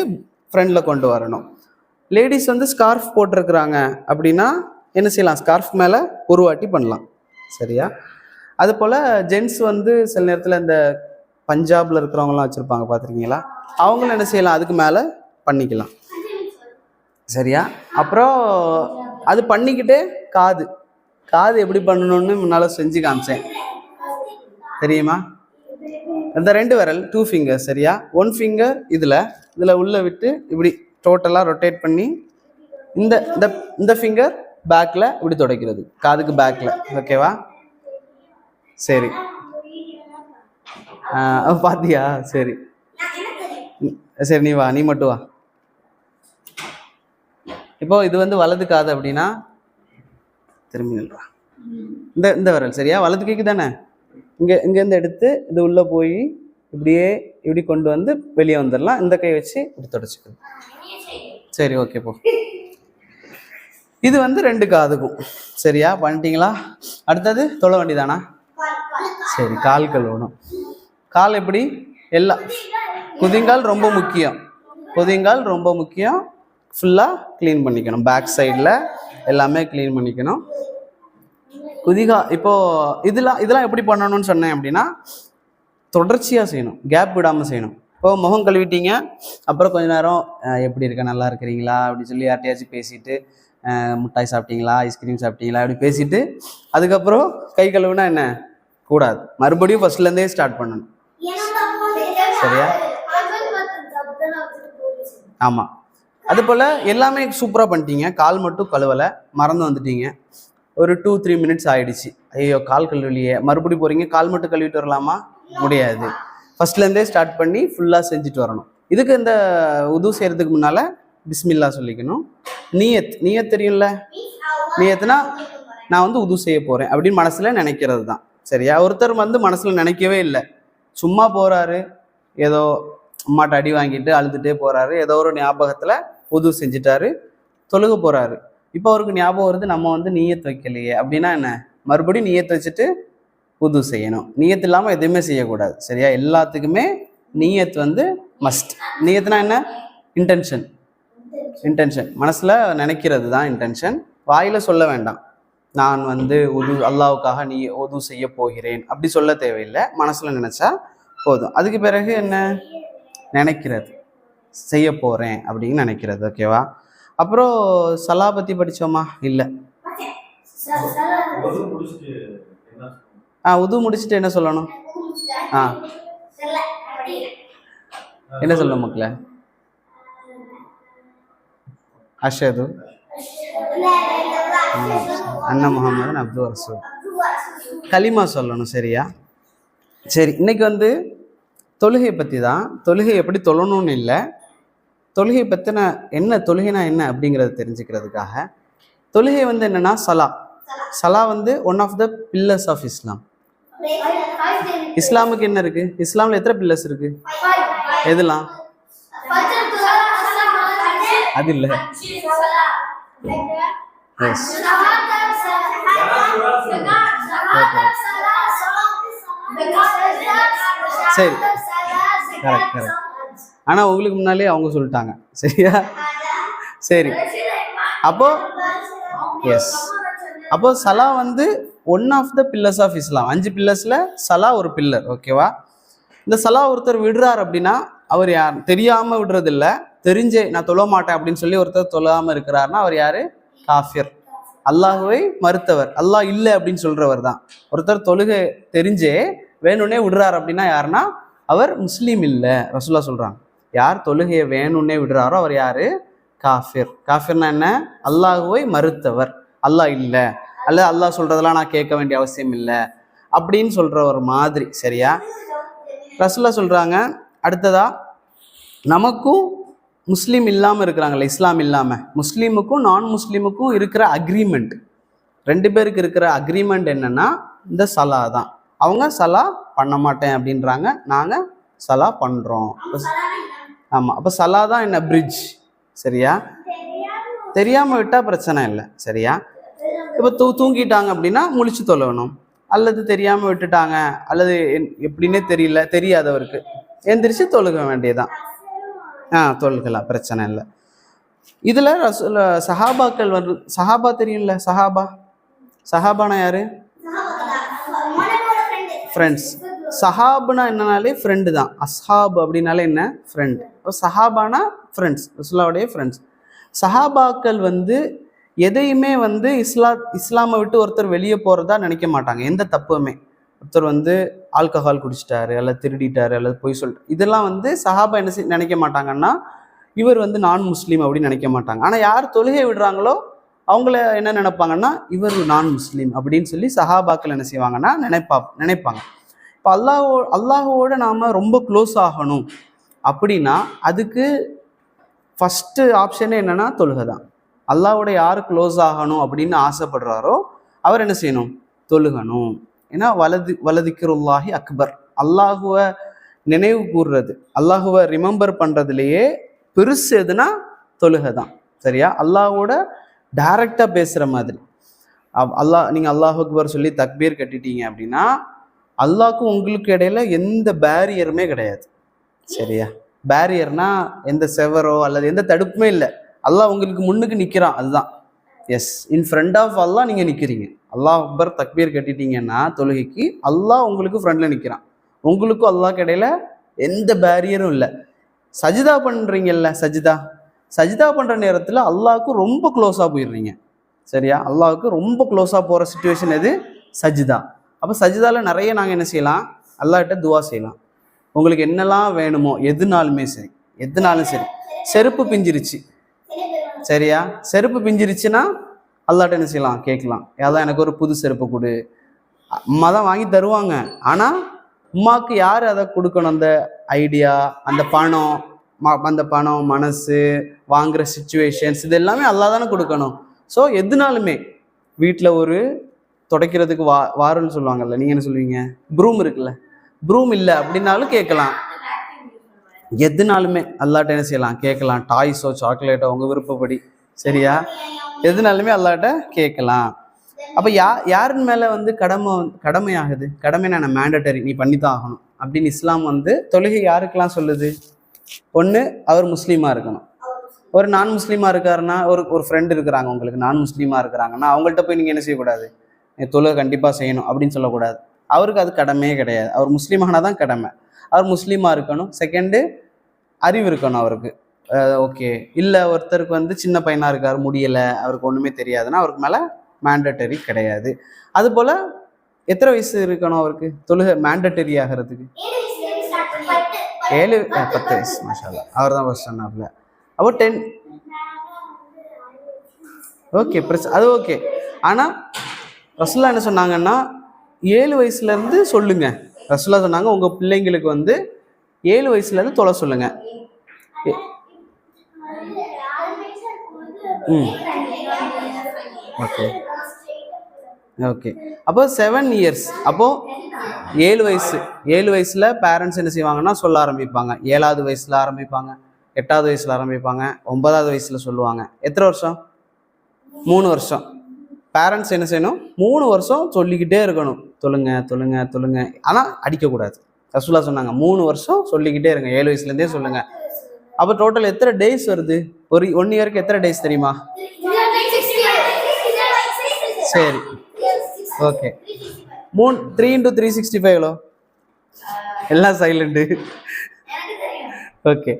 ஃப்ரண்டில் கொண்டு வரணும். லேடிஸ் வந்து ஸ்கார்ஃப் போட்டிருக்கிறாங்க அப்படின்னா என்ன செய்யலாம்? ஸ்கார்ஃப் மேலே ஒரு வாட்டி பண்ணலாம். சரியா? அது போல் ஜென்ட்ஸ் வந்து சில நேரத்தில் இந்த பஞ்சாபில் இருக்கிறவங்களாம் வச்சுருப்பாங்க, பார்த்துருக்கீங்களா? அவங்களும் என்ன செய்யலாம்? அதுக்கு மேலே பண்ணிக்கலாம். சரியா? அப்புறம் அது பண்ணிக்கிட்டே காது எப்படி பண்ணணும்னு முன்னால் செஞ்சு காமிச்சேன், தெரியுமா? இந்த 2 விரல் 2 ஃபிங்கர். சரியா? 1 ஃபிங்கர் இதில் உள்ளே விட்டு இப்படி டோட்டலாக ரொட்டேட் பண்ணி இந்த ஃபிங்கர் பேக்கில் இப்படி துடைக்கிறது, காதுக்கு பேக்கில். ஓகேவா? சரி, பார்த்தியா? சரி சரி, நீ மட்டும் வா. இப்போ இது வந்து வலது காது அப்படின்னா திரும்பி நில்றா. இந்த விரல். சரியா? வலது கைக்கு தானே. இங்கேருந்து எடுத்து இது உள்ளே போய் இப்படி கொண்டு வந்து வெளியே வந்துடலாம். இந்த கை வச்சு இப்படி தொடச்சிக்கணும். சரி, ஓகே, போ. இது வந்து 2 காதுக்கும். சரியா? பண்ணிட்டீங்களா? அடுத்தது தொலை வண்டி தானா? சரி, கால் கழுவணும். கால் எப்படி? எல்லாம் குதிங்கால் ரொம்ப முக்கியம். ஃபுல்லாக க்ளீன் பண்ணிக்கணும். பேக் சைடில் எல்லாமே க்ளீன் பண்ணிக்கணும். இப்போது இதெல்லாம் எப்படி பண்ணணும்னு சொன்னேன் அப்படின்னா, தொடர்ச்சியாக செய்யணும், கேப் விடாமல் செய்யணும். இப்போது முகம் கழுவிட்டீங்க, அப்புறம் கொஞ்ச நேரம் எப்படி இருக்க, நல்லா இருக்கிறீங்களா அப்படின்னு சொல்லி யார்ட்டையாச்சும் பேசிட்டு, மிட்டாய் சாப்பிட்டீங்களா, ஐஸ்கிரீம் சாப்பிட்டீங்களா அப்படி பேசிட்டு, அதுக்கப்புறம் கை கழுவுனா என்ன கூடாது, மறுபடியும் ஃபர்ஸ்ட்லேருந்தே ஸ்டார்ட் பண்ணணும். சரியா? ஆமாம். அது போல் எல்லாமே சூப்பராக பண்ணிட்டீங்க, கால் மட்டும் கழுவலை, மறந்து வந்துட்டீங்க. ஒரு 2-3 மினிட்ஸ் ஆகிடுச்சு. ஐயோ, கால் கழுவலையே, மறுபடியும் போகிறீங்க, கால் மட்டும் கழுவிட்டு வரலாமா? முடியாது. ஃபர்ஸ்ட்லேருந்தே ஸ்டார்ட் பண்ணி ஃபுல்லாக செஞ்சுட்டு வரணும். இதுக்கு இந்த உது செய்கிறதுக்கு முன்னால் பிஸ்மில்லா சொல்லிக்கணும். நீயத் தெரியும்ல? நீயத்துனா நான் வந்து உது செய்ய போகிறேன் அப்படின்னு மனசில் நினைக்கிறது தான். சரியா? ஒருத்தர் வந்து மனசில் நினைக்கவே இல்லை, சும்மா போகிறாரு, ஏதோ அம்மாட்ட அடி வாங்கிட்டு அழுதுகிட்டே போகிறாரு, ஏதோ ஒரு ஞாபகத்தில் உது செஞ்சுட்டாரு, தொழுக போகிறாரு. இப்போ அவருக்கு ஞாபகம் வருது, நம்ம வந்து நீயத் வைக்கலையே அப்படின்னா என்ன, மறுபடியும் நீயத் வச்சுட்டு உது செய்யணும். நீயத் இல்லாமல் எதுவுமே செய்யக்கூடாது. சரியா? எல்லாத்துக்குமே நீயத் வந்து மஸ்ட். நீயத்துனா என்ன? இன்டென்ஷன். மனசில் நினைக்கிறது தான் இன்டென்ஷன், வாயில் சொல்ல வேண்டாம். நான் வந்து அல்லாவுக்காக நீ உது செய்ய போகிறேன் அப்படி சொல்ல தேவையில்லை, மனசுல நினைச்சா போதும். அதுக்கு பிறகு என்ன நினைக்கிறது, செய்ய போறேன் அப்படின்னு நினைக்கிறது. ஓகேவா? அப்புறம் சலா பத்தி படிச்சோமா? இல்லை. உது முடிச்சுட்டு என்ன சொல்லணும்? என்ன சொல்லணும் மக்களே? அஷ்ஹது அன்ன முஹம்மதன் அப்து ரசூல், கலிமா சொல்லணும். சரியா? சரி, இன்னைக்கு வந்து தொழுகை பற்றி தான். தொழுகை எப்படி தொழணும்னு இல்லை, தொழுகை பற்றின என்ன, தொழுகைனா என்ன அப்படிங்கிறத தெரிஞ்சுக்கிறதுக்காக. தொழுகை வந்து என்னன்னா சலா வந்து one of the pillars of Islam. இஸ்லாமுக்கு என்ன இருக்கு? இஸ்லாம்ல எத்தனை பில்லர்ஸ் இருக்கு? எதுலாம்? அது இல்லை. சரி, கரெக்ட் கரெக்ட். ஆனா உங்களுக்கு முன்னாலே அவங்க சொல்லிட்டாங்க. சரியா? சரி, அப்போ சலா வந்து one of the pillars of Islam. 5 பில்லர்ஸ்ல சலா ஒரு பில்லர். ஓகேவா? இந்த சலா ஒருத்தர் விடுறார் அப்படின்னா அவர் யார்? தெரியாம விடுறது இல்லை, தெரிஞ்சே நான் தொழ மாட்டேன் அப்படின்னு சொல்லி ஒருத்தர் தொழாம இருக்கிறாருன்னா அவர் யாரு? காஃபிர், அல்லாஹுவை மறுத்தவர், அல்லாஹ் இல்லை அப்படின்னு சொல்றவர் தான். ஒருத்தர் தொழுகை தெரிஞ்சே வேணும்னே விடுறாரு அப்படின்னா யாருன்னா அவர் முஸ்லீம் இல்லை. ரசூலுல்லாஹ் சொல்றாங்க, யார் தொழுகையை வேணும்னே விடுறாரோ அவர் யாரு? காஃபிர். காஃபிர்னா என்ன? அல்லாஹுவை மறுத்தவர், அல்லாஹ் இல்லை, அல்ல அல்லாஹ் சொல்றதெல்லாம் நான் கேட்க வேண்டிய அவசியம் இல்லை அப்படின்னு சொல்ற ஒரு மாதிரி. சரியா? ரசூலுல்லாஹ் சொல்றாங்க. அடுத்ததா, நமக்கும் முஸ்லீம் இல்லாமல் இருக்கிறாங்கல்ல, இஸ்லாம் இல்லாமல், முஸ்லீமுக்கும் நான் முஸ்லீமுக்கும் இருக்கிற அக்ரிமெண்ட், 2 பேருக்கு இருக்கிற அக்ரிமெண்ட் என்னன்னா இந்த சலா தான். அவங்க சலா பண்ண மாட்டேன் அப்படின்றாங்க, நாங்கள் சலா பண்ணுறோம். ஆமாம், அப்போ சலா தான் என்ன? பிரிட்ஜ். சரியா? தெரியாமல் விட்டால் பிரச்சனை இல்லை. சரியா? இப்போ தூங்கிட்டாங்க அப்படின்னா முழிச்சு தொழணும், அல்லது தெரியாமல் விட்டுட்டாங்க, அல்லது எப்படின்னே தெரியாதவருக்கு எந்திரிச்சு தொழுக வேண்டியதான். தொழுகலாம், பிரச்சனை இல்லை. இதில் சஹாபாக்கள் வந்து, சஹாபா தெரியும்ல? சஹாபானா யாரு? ஃப்ரெண்ட்ஸ். சஹாப்னா என்னன்னாலே ஃப்ரெண்டு தான். அஸ்ஹாப் அப்படின்னாலே என்ன? ஃப்ரெண்ட். சஹாபானா ஃப்ரெண்ட்ஸ், ரசூலுல்லாஹ்வுடைய ஃப்ரெண்ட்ஸ். சஹாபாக்கள் வந்து எதையுமே வந்து இஸ்லாமை விட்டு ஒருத்தர் வெளியே போகிறதா நினைக்க மாட்டாங்க. எந்த தப்புமே, ஒருத்தர் வந்து ஆல்கஹால் குடிச்சிட்டாரு, அல்லது திருடிட்டாரு, அல்லது பொய் சொல்லிட்டு, இதெல்லாம் வந்து சஹாபா என்ன நினைக்க மாட்டாங்கன்னா இவர் வந்து நான் முஸ்லீம் அப்படின்னு நினைக்க மாட்டாங்க. ஆனால் யார் தொழுகை விடுறாங்களோ அவங்கள என்ன நினைப்பாங்கன்னா இவர் நான் முஸ்லீம் அப்படின்னு சொல்லி சஹாபாக்கள் என்ன செய்வாங்கன்னா நினைப்பாங்க. இப்போ அல்லாஹோட நாம் ரொம்ப க்ளோஸ் ஆகணும் அப்படின்னா அதுக்கு ஃபஸ்ட்டு ஆப்ஷனே என்னன்னா தொழுகை தான். அல்லாஹ்வோட யார் க்ளோஸ் ஆகணும் அப்படின்னு ஆசைப்படுறாரோ அவர் என்ன செய்யணும்? தொழுகணும். ஏன்னா வலதிக்ருல்லாஹி அக்பர், அல்லாஹுவை நினைவு கூறுறது, அல்லாஹுவை ரிமெம்பர் பண்ணுறதுலையே பெருசு எதுனா தொழுகை தான். சரியா? அல்லாஹோட டைரக்டாக பேசுகிற மாதிரி. நீங்கள் அல்லாஹ் அக்பர் சொல்லி தக்பீர் கட்டிட்டீங்க அப்படின்னா அல்லாஹ்க்கும் உங்களுக்கு இடையில எந்த பேரியருமே கிடையாது. சரியா? பேரியர்னா எந்த செவரோ அல்லது எந்த தடுப்புமே இல்லை, அல்லாஹ் உங்களுக்கு முன்னுக்கு நிற்கிறான், அதுதான். எஸ், இன் ஃப்ரண்ட் ஆஃப் அல்லாஹ் நீங்கள் நிற்கிறீங்க. அல்லாஹ் அக்பர் தக்பீர் கட்டிட்டீங்கன்னா தொழுகைக்கு அல்லாஹ் உங்களுக்கு ஃப்ரண்டில் நிற்கிறான், உங்களுக்கும் அல்லாஹ்க்கு இடையில எந்த பேரியரும் இல்லை. சஜிதா பண்ணுறீங்கல்ல, சஜிதா பண்ணுற நேரத்தில் அல்லாஹ்க்கு ரொம்ப க்ளோஸாக போயிடுறீங்க. சரியா? அல்லாஹ்க்கு ரொம்ப க்ளோஸாக போகிற சிச்சுவேஷன் எது? சஜிதா. அப்போ சஜிதாவில் நிறைய நாங்கள் என்ன செய்யலாம்? அல்லாஹ்கிட்ட துவா செய்யலாம். உங்களுக்கு என்னெல்லாம் வேணுமோ எதுனாலுமே சரி, செருப்பு பிஞ்சிருச்சு, சரியா? செருப்பு பிஞ்சிருச்சுன்னா அல்லாஹ்ட்ட என்ன செய்யலாம்? கேட்கலாம், ஏதாவது எனக்கு ஒரு புது செருப்பு கொடு. அம்மா தான் வாங்கி தருவாங்க, ஆனால் உமாவுக்கு யார் அதை கொடுக்கணும்? அந்த ஐடியா, அந்த பணம், மனசு, வாங்குற சிச்சுவேஷன்ஸ், இது எல்லாமே அல்லாஹ் தானே கொடுக்கணும். ஸோ எதுனாலுமே வீட்டில் ஒரு துடைக்கிறதுக்கு வாருன்னு சொல்லுவாங்கல்ல, நீங்கள் என்ன சொல்லுவீங்க? ப்ரூம் இருக்குல்ல, ப்ரூம் இல்லை அப்படின்னாலும் கேட்கலாம். எதுனாலுமே அல்லாஹ்ட்ட என்ன செய்யலாம்? கேட்கலாம். டாய்ஸோ சாக்லேட்டோ உங்கள் விருப்பப்படி. சரியா? எதுனாலுமே அல்லாஹ்ட்ட கேட்கலாம். அப்போ யாரின் மேலே வந்து கடமையாகுது? கடமைனா என்ன? மேண்டட்டரி, நீ பண்ணித்தான் ஆகணும் அப்படின்னு இஸ்லாம் வந்து தொழுகை யாருக்கெல்லாம் சொல்லுது? ஒன்று அவர் முஸ்லீமாக இருக்கணும், ஒரு நான் முஸ்லீமாக இருக்காருன்னா, ஒரு ஃப்ரெண்டு இருக்கிறாங்க உங்களுக்கு, நான் முஸ்லீமாக இருக்கிறாங்கன்னா அவங்கள்ட்ட போய் நீங்கள் என்ன செய்யக்கூடாது, தொழுகை கண்டிப்பாக செய்யணும் அப்படின்னு சொல்லக்கூடாது. அவருக்கு அது கடமையே கிடையாது. அவர் முஸ்லீமானால் தான் கடமை. அவர் முஸ்லீமாக இருக்கணும். செகண்டு, அறிவு இருக்கணும் அவருக்கு. ஓகே, இல்லை ஒருத்தருக்கு வந்து சின்ன பையனாக இருக்கார், முடியலை, அவருக்கு ஒன்றுமே தெரியாதுன்னா அவருக்கு மேலே மேண்டட்டரி கிடையாது. அதுபோல் எத்தனை வயசு இருக்கணும் அவருக்கு தொழுகை மேண்டட்டரி ஆகிறதுக்கு? 10 வயசு. மாஷாஅல்லாஹ், அவர் தான் ஃபர்ஸ்ட் சொன்னாப்ல. அப்போ 10. ஓகே, அது ஓகே. ஆனால் ரசூலுல்லாஹ் என்ன சொன்னாங்கன்னா 7 வயசுலேருந்து சொல்லுங்க. ரசூலுல்லாஹ் சொன்னாங்க உங்கள் பிள்ளைங்களுக்கு வந்து 7 வயசுலேருந்து தொலை சொல்லுங்க. Okay okay. அப்போ 7 இயர்ஸ். அப்போது 7 வயசில் பேரண்ட்ஸ் என்ன செய்வாங்கன்னா சொல்ல ஆரம்பிப்பாங்க. 7வது வயசில் ஆரம்பிப்பாங்க, 8வது வயசில் ஆரம்பிப்பாங்க, 9வது வயசில் சொல்லுவாங்க. எத்தனை வருஷம்? 3 வருஷம். பேரண்ட்ஸ் என்ன செய்யணும்? 3 வருஷம் சொல்லிக்கிட்டே இருக்கணும், தொழுங்க தொழுங்க தொழுங்க. ஆனால் அடிக்கக்கூடாது. ரசூலுல்லாஹ் சொன்னாங்க 3 வருஷம் சொல்லிக்கிட்டே இருங்க, 7 வயசுலேருந்தே சொல்லுங்க. அப்போ டோட்டல் எத்தனை டேஸ் வருது? ஒரு 1 இயருக்கு எத்தனை டேஸ் தெரியுமா? சரி, ஓகே. 3 × 365 எவ்வளோ? எல்லாம் சைலண்டு. ஓகே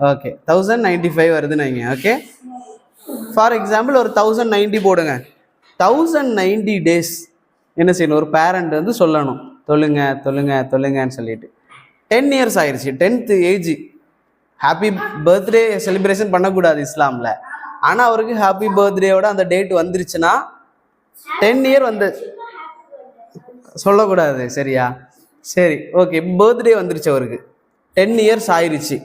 ஓகே 1095 வருதுன்னு வைங்க. ஓகே, ஃபார் எக்ஸாம்பிள் ஒரு 1090 போடுங்க. 1090 டேஸ் என்ன செய்யணும்? ஒரு பேரண்ட் வந்து சொல்லணும் தொழுங்க தொழுங்க தொழுங்கன்னு சொல்லிட்டு. 10 இயர்ஸ் ஆயிடுச்சு, 10th age. Happy birthday celebration பண்ணக்கூடாது இஸ்லாமில். ஆனால் அவருக்கு ஹாப்பி பர்த்டேயோட அந்த டேட் வந்துருச்சுன்னா 10 இயர் வந்து சொல்லக்கூடாது, சரியா? சரி, ஓகே. பர்த்டே வந்துருச்சு அவருக்கு, 10 இயர்ஸ் ஆயிடுச்சு.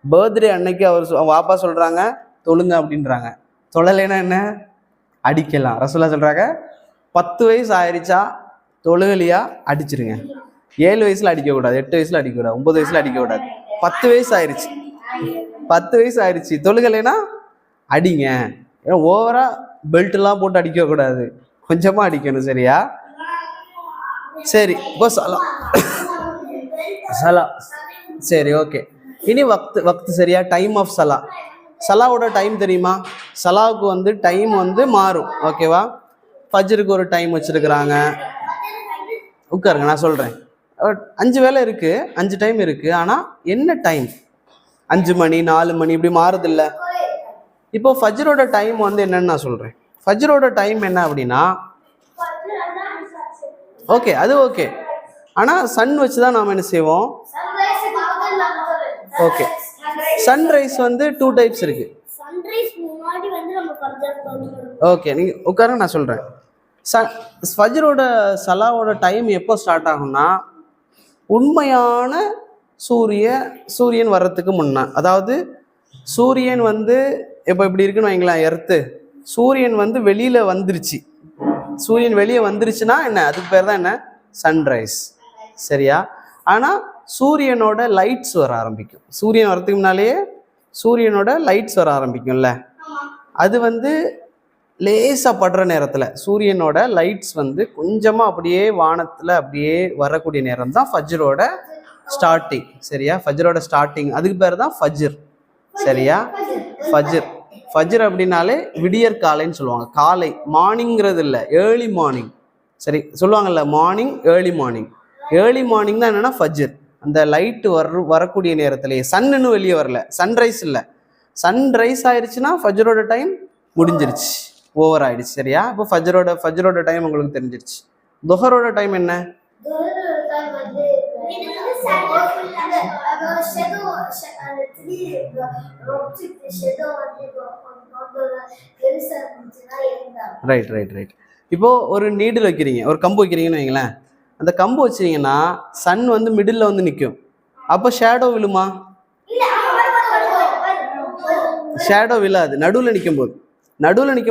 பர்த்டே அன்னைக்கு அவர் வாப்பா சொல்கிறாங்க தொழுங்க அப்படின்றாங்க. தொழலைன்னா என்ன? அடிக்கலாம். ரசூலுல்லாஹ் சொல்கிறாங்க 10 வயசு ஆயிடுச்சா தொழுகலியா அடிச்சிருங்க. 7 வயசில் அடிக்கக்கூடாது, 8 வயசில் அடிக்கக்கூடாது, 9 வயசில் அடிக்கக்கூடாது. 10 வயசு ஆயிடுச்சு, 10 வயசு ஆயிடுச்சு தொழுகலைன்னா அடிங்க. ஏன்னா ஓவரா பெல்ட்லாம் போட்டு அடிக்கக்கூடாது, கொஞ்சமாக அடிக்கணும், சரியா? சரி, இப்போ சலா சரி, ஓகே. இனி வக்து சரியா? டைம் ஆஃப் சலா. சலாவோட டைம் தெரியுமா? சலாவுக்கு வந்து டைம் வந்து மாறும், ஓகேவா? ஃபஜ்ருக்கு ஒரு டைம் வச்சுருக்குறாங்க. உட்காருங்க, நான் சொல்கிறேன். 5 வேளை இருக்குது, 5 டைம் இருக்குது. ஆனால் என்ன டைம்? 5 மணி, 4 மணி, இப்படி மாறுதில்ல. இப்போ ஃபஜ்ரோட டைம் வந்து என்னன்னு நான் சொல்கிறேன். ஃபஜ்ரோட டைம் என்ன அப்படின்னா, ஓகே, அது ஓகே. ஆனால் சன் வச்சு தான் நாம் என்ன செய்வோம்? ஓகே, சன்ரைஸ் வந்து 2 டைப்ஸ் இருக்குது. ஓகே, நீங்கள் உட்கார, நான் சொல்கிறேன். ஃபஜ்ரோட சலாவோட டைம் எப்போ ஸ்டார்ட் ஆகும்னா, உண்மையான சூரியன் வர்றதுக்கு முன்னே. அதாவது சூரியன் வந்து இப்போ இப்படி இருக்குன்னு வைங்களேன், எர்த்து சூரியன் வந்து வெளியில் வந்துருச்சு. சூரியன் வெளியே வந்துருச்சுன்னா என்ன? அதுக்கு பேர் தான் என்ன? சன்ரைஸ், சரியா? ஆனால் சூரியனோட லைட்ஸ் வர ஆரம்பிக்கும். சூரியன் வரதுக்கு முன்னாலேயே சூரியனோட லைட்ஸ் வர ஆரம்பிக்கும்ல, அது வந்து லேசாக படுற நேரத்தில் சூரியனோட லைட்ஸ் வந்து கொஞ்சமாக அப்படியே வானத்தில் அப்படியே வரக்கூடிய நேரம் தான் ஃபஜ்ரோட ஸ்டார்டிங், சரியா? ஃபஜ்ரோட ஸ்டார்டிங், அதுக்கு பேர் தான் ஃபஜ்ர், சரியா? ஃபஜ்ர் அப்படின்னாலே விடியற் காலைன்னு சொல்லுவாங்க. காலை, மார்னிங்கிறது இல்லை, ஏர்லி மார்னிங், சரி சொல்லுவாங்கல்ல, மார்னிங், ஏர்லி மார்னிங் தான் என்னென்னா ஃபஜ்ர். அந்த லைட்டு வரக்கூடிய நேரத்திலேயே, சன்னு வெளியே வரல, சன்ரைஸ் இல்லை, சன்ரைஸ் ஆயிடுச்சுன்னா ஃபஜ்ரோட டைம் முடிஞ்சிருச்சு, ஓவர் ஆயிடுச்சு, சரியா? இப்போ ஃபஜ்ரோட டைம் உங்களுக்கு தெரிஞ்சிருச்சு. துஹரோட டைம் என்ன? ரைட். இப்போ ஒரு நீடில் வைக்கிறீங்க, ஒரு கம்பு வைக்கிறீங்கன்னு வைங்களேன். அந்த கம்பு வச்சிங்கன்னா சன் வந்து மிடில் வந்து நிற்கும். அப்போ ஷேடோ விழுமா? ஷேடோ விழாது. நடுவில் நிற்கும்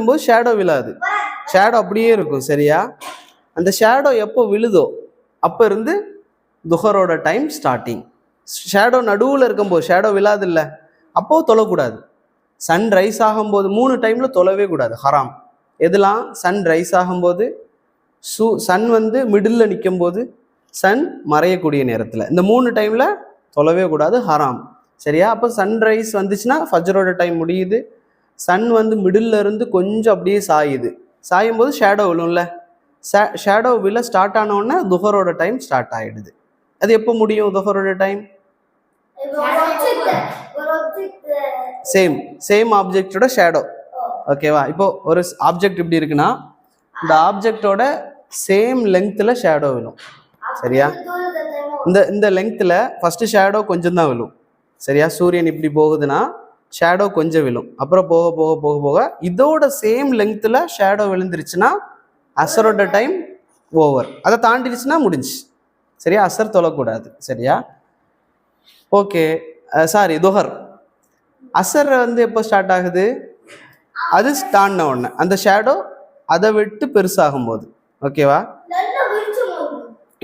போது ஷேடோ விழாது, ஷேடோ அப்படியே இருக்கும், சரியா? அந்த ஷேடோ எப்போ விழுதோ அப்போ இருந்து துஹரோட டைம் ஸ்டார்டிங். ஷேடோ நடுவில் இருக்கும்போது, ஷேடோ விழாது இல்லை, அப்போது தொழக்கூடாது. சன் ரைஸ் ஆகும்போது 3 டைமில் தொழவே கூடாது, ஹராம். எதெல்லாம்? சன் ரைஸ் ஆகும்போது, சன் வந்து மிடில் நிற்கும் போது, சன் மறையக்கூடிய நேரத்தில். இந்த 3 டைமில் தொலைவே கூடாது, ஹராம். சரியா? அப்போ சன்ரைஸ் வந்துச்சுன்னா ஃபஜ்ரோட டைம் முடியுது. சன் வந்து மிடில் இருந்து கொஞ்சம் அப்படியே சாயுது. சாயும் போது ஷேடோ விழும்ல, ஷேடோ விழ ஸ்டார்ட் ஆனோடனே துஹரோட டைம் ஸ்டார்ட் ஆகிடுது. அது எப்போ முடியும் துஹரோட டைம்? சேம் ஆப்ஜெக்டோட ஷேடோ. ஓகேவா? இப்போ ஒரு ஆப்ஜெக்ட் இப்படி இருக்குன்னா இந்த ஆப்ஜெக்டோட சேம் லெங்க்த்தில் ஷேடோ விழும். சரியா? இந்த லெங்க்த்தில் ஃபஸ்ட்டு ஷேடோ கொஞ்சம் தான் விழும். சரியா? சூரியன் இப்படி போகுதுன்னா ஷேடோ கொஞ்சம் விழும். அப்புறம் போக போக போக போக இதோட சேம் லெங்க்த்தில் ஷேடோ விழுந்துருச்சுன்னா அசரோட டைம் ஓவர். அதை தாண்டிடுச்சுன்னா முடிஞ்சு. சரியா? அசர் தொழக்கூடாது. சரியா? ஓகே. சாரி, துஹர். அசர் வந்து எப்போ ஸ்டார்ட் ஆகுது? அது தாண்டின உடனே அந்த ஷேடோ அதை விட்டு பெருசாகும் போது. ஓகேவா?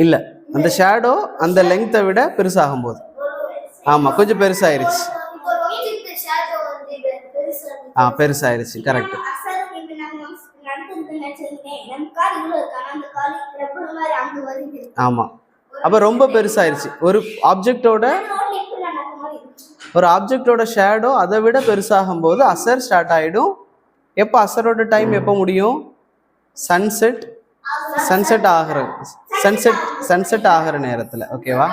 இல்லை, அந்த ஷேடோ அந்த லெங்க்த்தை விட பெருசாகும் போது. ஆமாம், கொஞ்சம் பெருசாயிருச்சு. பெருசாயிருச்சு. கரெக்ட். ஆமாம், அப்போ ரொம்ப பெருசாயிருச்சு. ஒரு ஆப்ஜெக்டோட ஷேடோ அதை விட பெருசாகும் போது அசர் ஸ்டார்ட் ஆகிடும். எப்போ அசரோட டைம் எப்போ முடியும்? சன்செட் ஆகிற நேரத்தில். ஓகேவா?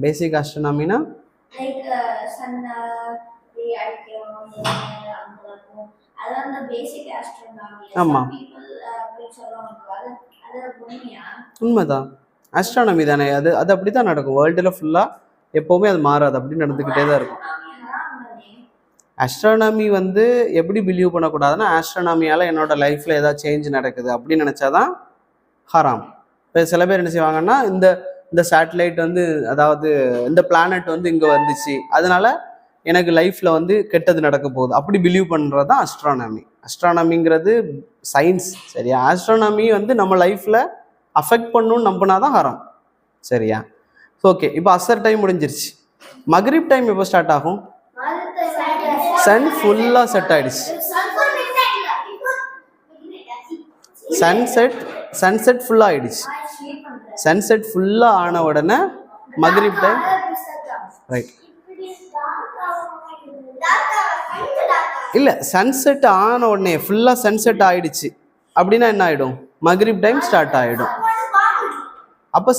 பேசிக் ஆஸ்ட்ரோனாமினா ஆமாம், உண்மைதான். ஆஸ்ட்ரானமி தானே அது. அது அப்படி தான் நடக்கும் வேர்ல்டில் ஃபுல்லாக. எப்போவுமே அது மாறாது, அப்படி நடந்துக்கிட்டே தான் இருக்கும். ஆஸ்ட்ரானமி வந்து எப்படி பிலீவ் பண்ணக்கூடாதுன்னா, ஆஸ்ட்ரானமியால் என்னோட லைஃப்பில் ஏதாவது சேஞ்ச் நடக்குது அப்படின்னு நினச்சாதான் ஹராம். இப்போ சில பேர் என்ன செய்வாங்கன்னா, இந்த சேட்டலைட் வந்து, அதாவது இந்த பிளானட் வந்து இங்கே வந்துச்சு, அதனால எனக்கு லைஃப்பில் வந்து கெட்டது நடக்க போகுது அப்படி பிலீவ் பண்ணுறது தான் அஸ்ட்ரானமி. அஸ்ட்ரானமிங்கிறது சயின்ஸ். சரியா? ஆஸ்ட்ரானமி வந்து நம்ம லைஃப்பில் அஃபெக்ட் பண்ணணும்னு நம்பினாதான் ஹராம். சரியா? ஓகே. இப்போ அசர் டைம் முடிஞ்சிருச்சு. மக்ரிப் டைம் எப்போ ஸ்டார்ட் ஆகும்? சன் ஃபுல்லாக செட் ஆயிடுச்சு. சன்செட் ஃபுல்லாக ஆயிடுச்சு. சன்செட் ஃபுல்லாக ஆன உடனே மக்ரிப் டைம். ரைட். இல்லை, சன்செட் ஆன உடனே ஃபுல்லாக சன்செட் ஆயிடுச்சு அப்படின்னா என்ன ஆகிடும்? மக்ரிப் டைம் ஸ்டார்ட் ஆகிடும். அப்போ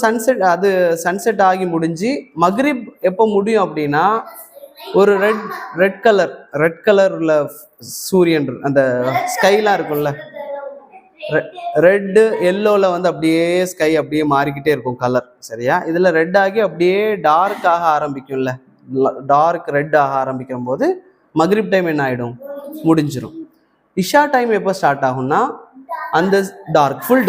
சன்செட் ஆகி முடிஞ்சு மக்ரிப் எப்போ முடியும் அப்படின்னா ஒரு ரெட் கலர்ல சூரியன், அந்த ஸ்கைலாம் இருக்கும்ல, ரெட்டு எல்லோவில் வந்து அப்படியே ஸ்கை அப்படியே மாறிக்கிட்டே இருக்கும் கலர். சரியா? இதில் ரெட் ஆகி அப்படியே டார்க் ஆக ஆரம்பிக்கும்ல, டார்க் ரெட் ஆக ஆரம்பிக்கும் போது மக்ரிப் டைம் என்ன ஆகிடும்? முடிஞ்சிடும். இஷா டைம் எப்போ ஸ்டார்ட் ஆகும்னா அந்த ஃபுல்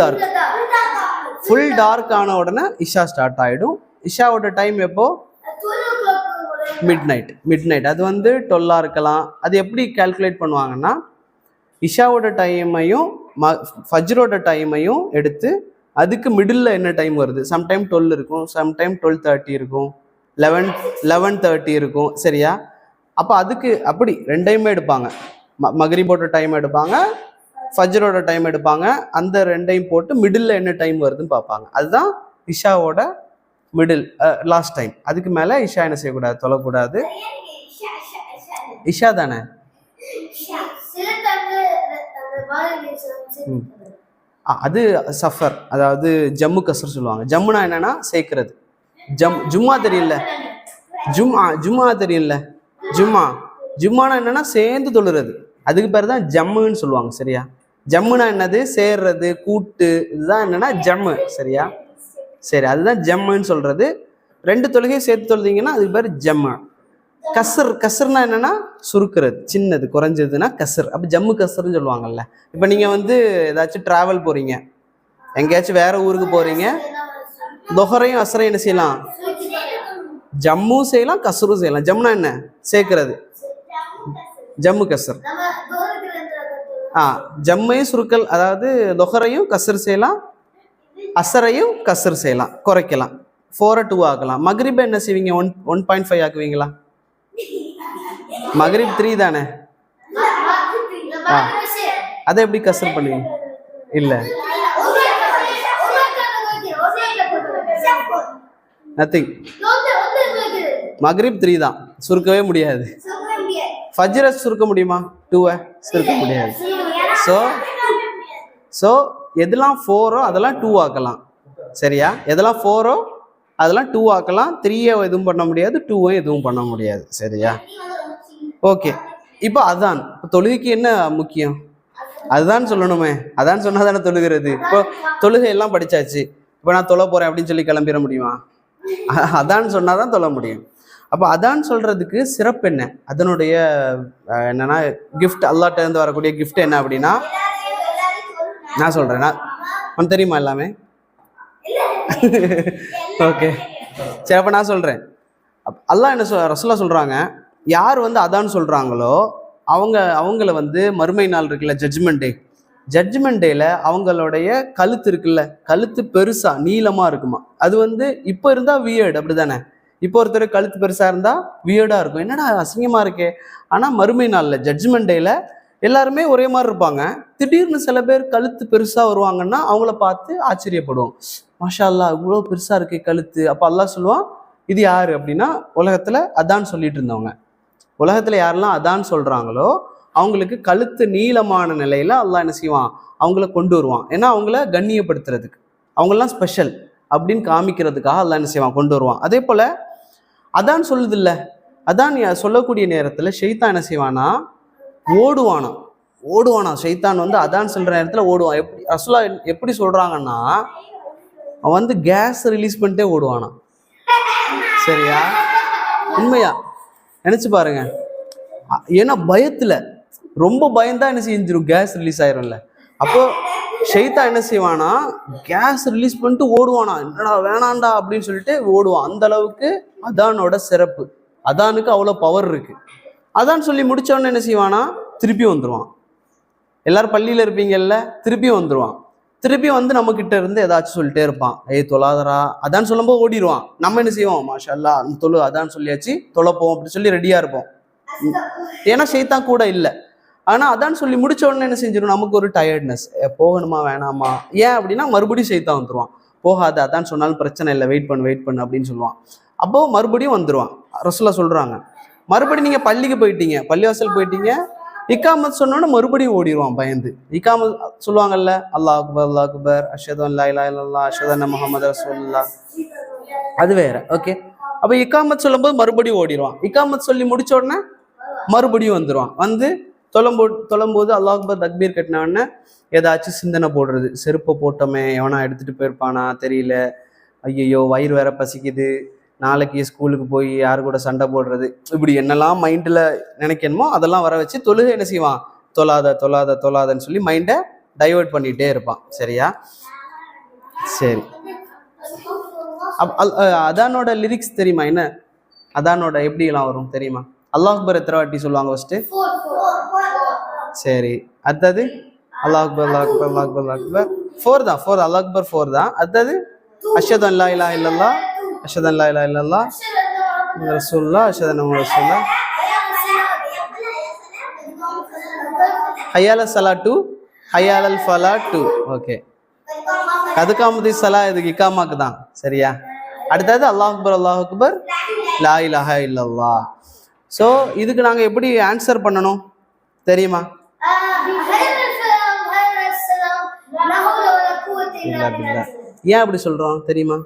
டார்க் ஆன உடனே இஷா ஸ்டார்ட் ஆகிடும். இஷாவோட டைம் எப்போ? Mid night. அது வந்து 12 இருக்கலாம். அது எப்படி கால்குலேட் பண்ணுவாங்கன்னா, இஷாவோட டைமையும் ஃபஜ்ரோட டைமையும் எடுத்து அதுக்கு மிடில் என்ன டைம் வருது, சம்டைம் 12 இருக்கும், சம்டைம் 12:30 இருக்கும், 11:30 இருக்கும். சரியா? அப்போ அதுக்கு அப்படி ரெண்டையுமே எடுப்பாங்க. மக்ரிபோட டைம் எடுப்பாங்க, ஃபஜ்ரோட டைம் எடுப்பாங்க. அந்த ரெண்டையும் போட்டு மிடில் என்ன டைம் வருதுன்னு பார்ப்பாங்க. அதுதான் இஷாவோட மிடில், லாஸ்ட் டைம். அதுக்கு மேலே இஷா என்ன செய்யக்கூடாது? தொழக்கூடாது. இஷா தானே? அது சஃபர், அதாவது ஜம்மு கசர் சொல்லுவாங்க. ஜம்முனா என்னன்னா சேர்க்கிறது. ஜும்மா தெரியல, ஜும்மா தெரியல. ஜும்மானா என்னன்னா சேர்ந்து தொழுறது. அதுக்கு பேர் தான் ஜம்முன்னு சொல்லுவாங்க. சரியா? ஜம்முனா என்னது? சேர்றது, கூட்டு. இதுதான் என்னன்னா ஜம்மு. சரியா? சரி, அதுதான் ஜம்முன்னு சொல்றது. 2 தொழுகையும் சேர்த்து தொழுதிங்கன்னா அதுக்கு பேர் ஜம்மு. கசர்னா என்னன்னா சுருக்கிறது, சின்னது, குறைஞ்சதுன்னா கசர். அப்போ ஜம்மு கசர்ன்னு சொல்லுவாங்கல்ல. இப்போ நீங்கள் வந்து ஏதாச்சும் ட்ராவல் போகிறீங்க, எங்கேயாச்சும் வேற ஊருக்கு போகிறீங்க, தொஹரையும் அசரையும் என்ன செய்யலாம்? ஜம்மு செய்யலாம், கசரும் செய்யலாம். ஜம்முனா என்ன? சேர்க்கிறது, ஜம்மு கசர். ஜம்மையும் சுருக்கல், அதாவது தொஹரையும் கசர் செய்யலாம், அசரையும் கசர் செய்யலாம், குறைக்கலாம். 4 2 ஆக்கலாம். மக்ரிபை என்ன செய்வீங்க? 1.5 ஆக்குவீங்களா? மகரிப் 3 தானே? அதை எப்படி கசர் பண்ணுவீங்க? இல்ல, நத்திங். மகரிப் 3 தான், சுருக்கவே முடியாது. ஃபஜ்ர சுருக்க முடியுமா? 2 சுருக்க முடியாது. ஸோ எதெல்லாம் 4 அதெல்லாம் 2 ஆக்கலாம். சரியா? எதெல்லாம் 4 அதெல்லாம் 2 ஆக்கலாம். 3 எதுவும் பண்ண முடியாது, 2 எதுவும் பண்ண முடியாது. சரியா? ஓகே. இப்போ அதான் தொழுகைக்கு என்ன முக்கியம்? அதுதான் சொல்லணுமே. அதான் சொன்னா தானே தொழுகிறது. இப்போ தொழுகை எல்லாம் படிச்சாச்சு, இப்போ நான் தொழ போறேன் அப்படின்னு சொல்லி கிளம்பிட முடியுமா? அதான் சொன்னாதான் தொழ முடியும். அப்போ அதான் சொல்றதுக்கு சிறப்பு என்ன? அதனுடைய என்னன்னா கிஃப்ட், அல்லாஹ்ட்ட இருந்து வரக்கூடிய கிஃப்ட் என்ன அப்படின்னா, நான் சொல்றேன். உனக்கு தெரியுமா எல்லாமே? ஓகே, சரி. அப்போ நான் சொல்றேன். அல்லாஹ் என்ன ரசூலுல்லாஹ் சொல்றாங்க, யார் வந்து அதான் சொல்றாங்களோ அவங்கள வந்து மறுமை நாள் இருக்குல்ல, ஜட்ஜ்மெண்ட் டேல அவங்களுடைய கழுத்து இருக்குல்ல, கழுத்து பெருசா நீளமா இருக்குமா. அது வந்து இப்போ இருந்தா வியர்டு, அப்படிதானே? இப்போ ஒருத்தர் கழுத்து பெருசா இருந்தா வியர்டா இருக்கும், என்னடா அசிங்கமா இருக்கே. ஆனா மறுமை நாள்ல ஜட்ஜ்மெண்ட் டேல எல்லாருமே ஒரே மாதிரி இருப்பாங்க. திடீர்னு சில பேர் கழுத்து பெருசா வருவாங்கன்னா அவங்கள பார்த்து ஆச்சரியப்படுவோம். மாஷா அல்லாஹ், இவ்வளோ பெருசா இருக்கு கழுத்து. அப்போ அல்லாஹ் சொல்லுவான், இது யாரு அப்படின்னா, உலகத்துல அதான் சொல்லிட்டு இருந்தவங்க. உலகத்துல யாரெல்லாம் அதான் சொல்றாங்களோ அவங்களுக்கு கழுத்து நீளமான நிலையில அல்லாஹ் என்ன செய்வான், அவங்கள கொண்டு வருவான். ஏன்னா அவங்கள கண்ணியப்படுத்துறதுக்கு, அவங்கெல்லாம் ஸ்பெஷல் அப்படின்னு காமிக்கிறதுக்காக அல்லாஹ் என்ன செய்வான், கொண்டு வருவான். அதே போல அதான் சொல்லுது இல்ல, அதான் சொல்லக்கூடிய நேரத்துல ஷைத்தான் என்ன செய்வானா, ஓடுவானா. ஷைத்தான் வந்து அதான் சொல்ற நேரத்துல ஓடுவான். ரசூலுல்லாஹ் எப்படி சொல்றாங்கன்னா, அவன் வந்து கேஸ் ரிலீஸ் பண்ணிட்டே ஓடுவானா. சரியா? உண்மையா நினைச்சு பாருங்க. ஏன்னா பயத்துல, ரொம்ப பயந்தா என்ன செஞ்சிடும், கேஸ் ரிலீஸ் ஆயிரும்ல. அப்போ ஷைத்தான் என்ன செய்வானா, கேஸ் ரிலீஸ் பண்ணிட்டு ஓடுவானா, என்னடா வேணாண்டா அப்படின்னு சொல்லிட்டு ஓடுவான். அந்த அளவுக்கு அதானோட சிறப்பு, அதானுக்கு அவ்வளோ பவர் இருக்கு. அதான் சொல்லி முடிச்சோடனே என்ன செய்வானா, திருப்பி வந்துடுவான். எல்லாரும் பள்ளியில இருப்பீங்கல்ல, திருப்பியும் வந்துடுவான். திருப்பி வந்து நம்ம கிட்ட இருந்து ஏதாச்சும் சொல்லிட்டே இருப்பான், தொழாதரா. அதான் சொல்லும்போது ஓடிடுவான். நம்ம என்ன செய்வோம், மாஷா அல்லாஹ் தொழு, அதான் சொல்லியாச்சு தொலைப்போம் அப்படின்னு சொல்லி ரெடியா இருப்போம். ஏன்னா ஷைத்தான் கூட இல்லை. ஆனா அதான் சொல்லி முடிச்ச உடனே என்ன செஞ்சிடும், நமக்கு ஒரு டயர்ட்னஸ், போகணுமா வேணாமா. ஏன் அப்படின்னா மறுபடியும் ஷைத்தான் வந்துருவான். போகாது, அதான் சொன்னாலும் பிரச்சனை இல்லை, வெயிட் பண்ணு அப்படின்னு சொல்லுவான். அப்போ மறுபடியும் வந்துருவான். ரசூலுல்லாஹ் சொல்றாங்க, மறுபடியும் நீங்க பள்ளிக்கு போயிட்டீங்க, பள்ளிவாசல் போயிட்டீங்க, இக்காமத் சொன்னோன்னு மறுபடியும் ஓடிடுவான் பயந்து. இக்காமத் சொல்லுவாங்கல்ல, அல்லாஹ் அக்பர் அல்லாஹ் அக்பர், அஷ்ஹது அன் லா இலாஹா இல்லல்லாஹ் அஷ்ஹது அன்ன முஹம்மது ரசூலுல்லாஹ், அது வேற. ஓகே. அப்ப இக்காமத் சொல்லும்போது மறுபடியும் ஓடிடுவான். இக்காமத் சொல்லி முடிச்ச உடனே மறுபடியும் வந்துடுவான். வந்து தொழும்போது அல்லாஹ் அக்பர் தக்பீர் கட்டின உடனே ஏதாச்சும் சிந்தனை போடுறது, செருப்பை போட்டோமே, எவனா எடுத்துட்டு போயிருப்பானா தெரியல, ஐயோ வயிறு வேற பசிக்குது, நாளைக்கு ஸ்கூலுக்கு போய் யாரு கூட சண்டை போடுறது, இப்படி என்னெல்லாம் மைண்டில் நினைக்கணுமோ அதெல்லாம் வர வச்சு தொழுகை என்ன செய்வான், தொழாதன்னு சொல்லி மைண்டை டைவர்ட் பண்ணிகிட்டே இருப்பான். சரியா? சரி. அதானோட லிரிக்ஸ் தெரியுமா? என்ன அதானோட எப்படிலாம் வரும் தெரியுமா? அல்லாஹ் அக்பர் எத்தனை வாட்டி சொல்லுவாங்க ஃபர்ஸ்ட்? சரி. அடுத்தது அல்லாஹ் அக்பர் அல்லாஹ் அக்பர் அல்லாஹ் அக்பர் அல்லாஹ் அக்பர், 4 தான். அல்லாஹ் அக்பர் 4 தான். அடுத்தது அஷ்ஹது அன் லா இலாஹா இல்லல்லாஹ் அஷ்ஹது அன் லா இலாஹா இல்லல்லாஹ் ரசூலுல்லாஹ் அஷ்ஹது அன்ன முஹம்மது ரசூலுல்லாஹ், ஹய்யா அலல் ஸலாத்து ஹய்யா அலல் ஃபலாஹ். ஓகே. கதுகாமதி ஸலா இதுக்கு இகாமாக்கு தான். சரியா? அடுத்தது அல்லாஹ் அக்பர் லா இலாஹா இல்லல்லாஹ். ஸோ இதுக்கு நாங்கள் எப்படி ஆன்சர் பண்ணணும் தெரியுமா? ஏன் அப்படி சொல்றோம் தெரியுமா?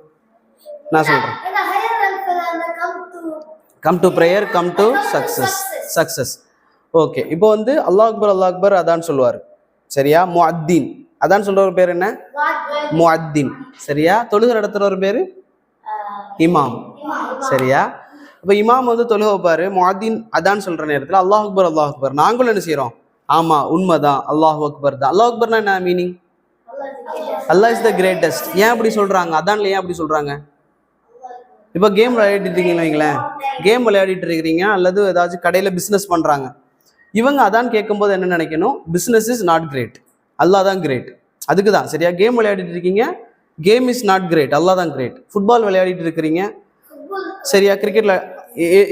நான் சொல்றேன். Come to prayer, come to success. Okay. இப்போ வந்து அல்லாஹ் அக்பர் அதான் சொல்லுவார். சரியா? முஅத்தின், அதான் சொல்ற ஒரு பேர் என்ன? முஅத்தின். சரியா? தொழுகை நடத்துற ஒரு பேரு இமாம். சரியா? இப்போ இமாம் வந்து தொழுகை வைப்பாரு, முஅத்தின் அதான் சொல்ற நேரத்தில் அல்லாஹ் அக்பர். நாங்களும் என்ன செய்யறோம்? ஆமா, உண்மைதான், அல்லாஹ் அக்பர் தான். அல்லாஹ் அக்பர்னா என்ன meaning? Allah is the greatest. ஏன் அப்படி சொல்றாங்க? அதான்ல ஏன் அப்படி சொல்றாங்க? இப்போ கேம் விளையாடிட்டு இருக்கீங்கன்னு வைங்களேன், கேம் விளையாடிட்டு இருக்கிறீங்க அல்லது ஏதாச்சும் கடையில் பிஸ்னஸ் பண்ணுறாங்க, இவங்க அதான் கேட்கும்போது என்ன நினைக்கணும்? பிஸ்னஸ் இஸ் நாட் கிரேட், அல்லாஹ் தான் கிரேட். அதுக்கு தான். சரியா? கேம் விளையாடிட்டு இருக்கீங்க, கேம் இஸ் நாட் கிரேட், அல்லாஹ் தான் கிரேட். ஃபுட்பால் விளையாடிட்டு இருக்கிறீங்க, சரியா? கிரிக்கெட்டில்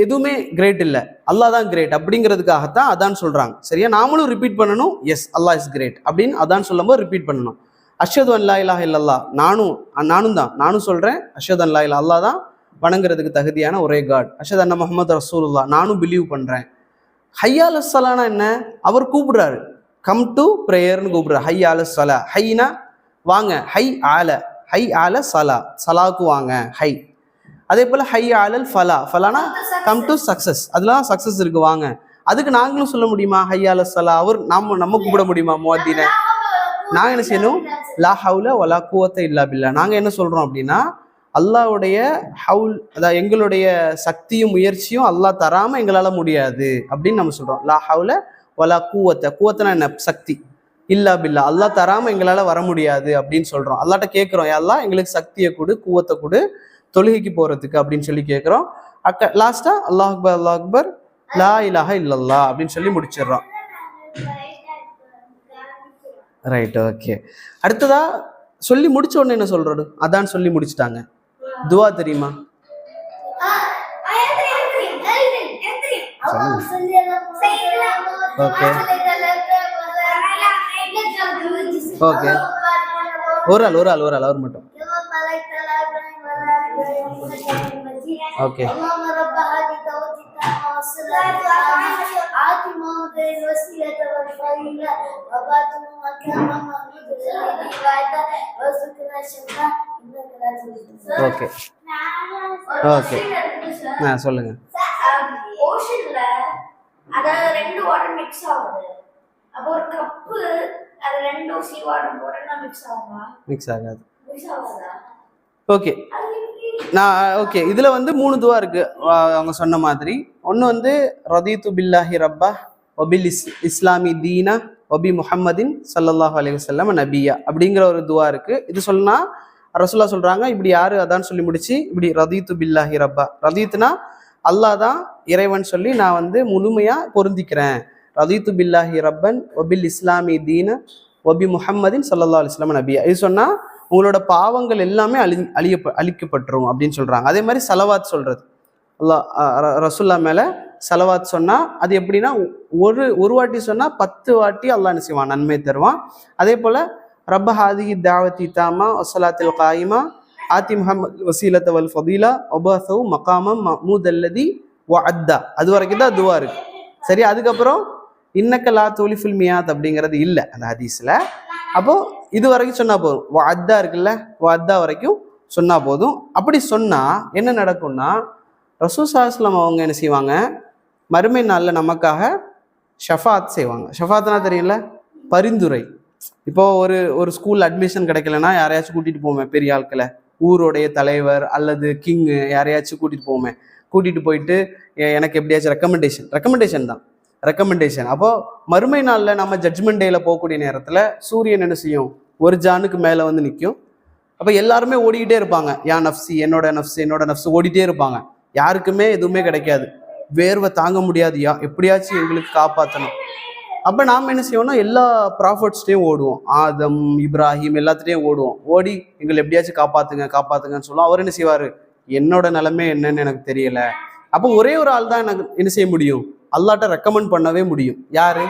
எதுவுமே கிரேட் இல்லை, அல்லாஹ் தான் கிரேட் அப்படிங்கிறதுக்காகத்தான் அதான் சொல்றாங்க. சரியா? நாமளும் ரிப்பீட் பண்ணணும், எஸ் அல்லாஹ் இஸ் கிரேட் அப்படின்னு அதான் சொல்லும்போது ரிப்பீட் பண்ணணும். அஷ்ஹது அன் லா இலாஹ இல்லல்லாஹ், நானும் சொல்றேன் அஷ்ஹது அன் லா இலாஹ, அல்லாஹ் தான் வணங்குறதுக்கு தகுதியான ஒரே காட். அஷ்ஹது அன்ன முஹம்மது ரசூலுல்லாஹ், நானும் பிலீவ் பண்றேன். ஹையா அலஸ் ஸலானா என்ன? அவர் கூப்பிடுறாரு, கம் டு ப்ரேயர்னு கூப்பிடுறாரு. ஹையா அலஸ் ஸலா, ஹைனா வாங்க, ஹை ஆல சலா, சலாவுக்கு வாங்க, ஹை. அதே போல high ஆலல் Falah, ஃபலானா come to success, அதெல்லாம் சக்சஸ் இருக்கு வாங்க. அதுக்கு நாங்களும் சொல்ல முடியுமா ஹை ஆல சலா? அவர் நம்ம கூப்பிட முடியுமா முஅத்தின? நாங்க என்ன செய்யணும்? லா ஹவுல வலா குவத்த இல்லா பில்லா. நாங்க என்ன சொல்றோம் அப்படின்னா, அல்லாஹ்வுடைய ஹவுல், அதாவது எங்களுடைய சக்தியும் முயற்சியும் அல்லாஹ் தராம எங்களால முடியாது அப்படின்னு நம்ம சொல்றோம். லா ஹவுல வலா குவத்த, குவத்தனா என்ன? சக்தி. இல்லா பில்லா, அல்லாஹ் தராம எங்களால வர முடியாது அப்படின்னு சொல்றோம். அல்லாஹ்ட்ட கேட்கிறோம், அல்லாஹ் எங்களுக்கு சக்தியை கொடு, குவத்தை கொடு, தொழுகைக்கு போறதுக்கு அப்படின்னு சொல்லி கேட்கிறோம். லாஸ்டா அல்லாஹ் அக்பர் அல்லாஹ் அக்பர் லா இலாஹ இல்லல்லாஹ் அப்படின்னு சொல்லி முடிச்சிடுறோம். Right, okay. அடுத்ததா சொல்லி முடிச்ச உடனே என்ன சொல்றது? அதான் சொல்லி முடிச்சுட்டாங்க. துவா தெரியுமா? ஓகே ஓகே, ஒரு ஆள் அவர் மட்டும். ஓகே, ஓகே ஓகே, சொல்லுங்க. ஓஷன்ல அதாவது ரெண்டு வாட்டர் மிக்ஸ் ஆகுது, அப்போ ஒரு கப்பு அது ரெண்டு சீ வாட்டர் போட்டா மிக்ஸ் ஆகுமா? மிக்ஸ் ஆகாது. மிக்ஸ் ஆகாதா? Okay, okay. இதுல வந்து 3 துவா இருக்கு அவங்க சொன்ன மாதிரி. ஒன்று வந்து ரதீத்து பில்லாஹி ரப்பா ஒபில் இஸ்லாமி தீனா ஒபி முஹம்மதின் ஸல்லல்லாஹு அலைஹி வஸல்லம் நபியா அப்படிங்கிற ஒரு துவா இருக்கு. இது சொன்னா ரசூலுல்லாஹ் சொல்றாங்க, இப்படி யாரு அதான் சொல்லி முடிச்சு இப்படி ரதீத்து பில்லாஹி ரப்பா, ரதீத்துனா அல்லாஹ் தான் இறைவன் சொல்லி நான் வந்து முழுமையா பொருந்திக்கிறேன். ரதீத்து பில்லாஹி ரப்பன் ஒபில் இஸ்லாமி தீன ஒபி முஹம்மதின் ஸல்லல்லாஹு அலைஹி வஸல்லம் நபியா. இது சொன்னா உங்களோட பாவங்கள் எல்லாமே அழிக்கப்பட்டுரும் அப்படின்னு சொல்றாங்க. அதே மாதிரி சலவாத் சொல்றது, அல்லாஹ் ரசூல்லா மேல சலவாத் சொன்னா அது எப்படின்னா ஒரு வாட்டி சொன்னா 10 வாட்டி அல்லாஹ் என்ன செய்வான்? நன்மை தருவான். அதே போல ரப்ப ஹாதிஹி தாவத்தி தாமா வஸ்ஸலாத்தில் காயிமா ஆத்தி முஹம்மது வசீலத்த வல் ஃபதீலா வபஸஹு மகாமம் மஹ்மூத் அல்லதி வஅத்தா, அது வரைக்கும் தான் துவா இருக்கு. சரி, அதுக்கப்புறம் இன்னக்க லா துலிஃபுல் மியாத் அப்படிங்கிறது இல்லை அந்த ஹதீஸ்ல. அப்போ இது வரைக்கும் சொன்னா போதும். வஅத்தா இருக்குல்ல, வஅத்தா வரைக்கும் சொன்னா போதும். அப்படி சொன்னா என்ன நடக்கும்னா, ரசூல் ஸல்லல்லாஹு அலைஹி வஸல்லம் அவங்க என்ன செய்வாங்க? மறுமை நாளில் நமக்காக ஷஃபாத் செய்வாங்க. ஷஃபாத்னா தெரியல, பரிந்துரை. இப்போ ஒரு ஸ்கூல் அட்மிஷன் கிடைக்கலன்னா யாரையாச்சும் கூட்டிட்டு போவோமே, பெரிய ஆட்களை, ஊருடைய தலைவர் அல்லது கிங்கு, யாரையாச்சும் கூட்டிட்டு போயிட்டு எனக்கு எப்படியாச்சும் ரெக்கமெண்டேஷன் தான் ரெக்கமெண்டேஷன். அப்போ மறுமை நாளில் நம்ம ஜட்ஜ்மெண்ட் டேல போகக்கூடிய நேரத்தில் சூரியன் என்ன செய்யும்? ஒரு ஜானுக்கு மேலே வந்து நிற்கும். அப்போ எல்லாருமே ஓடிக்கிட்டே இருப்பாங்க, யா நஃப்சி, என்னோட நஃப்ஸ் ஓடிட்டே இருப்பாங்க. யாருக்குமே எதுவுமே கிடைக்காது, வேர்வை தாங்க முடியாது, எப்படியாச்சும் எங்களுக்கு காப்பாற்றணும். அப்போ நாம் என்ன செய்வோம்னா எல்லா ப்ராஃபிட்ஸ்டையும் ஓடுவோம், ஆதம் இப்ராஹிம் எல்லாத்துலேயும் ஓடி எங்களை எப்படியாச்சும் காப்பாத்துங்கன்னு சொல்லுவோம். அவர் என்ன செய்வார்? என்னோட நிலைமை என்னன்னு எனக்கு தெரியல. அப்போ ஒரே ஒரு ஆள் தான் எனக்கு என்ன செய்ய முடியும்? அல்லாஹ்ட்ட ரெக்கமெண்ட் பண்ணவே முடியும். யாரு?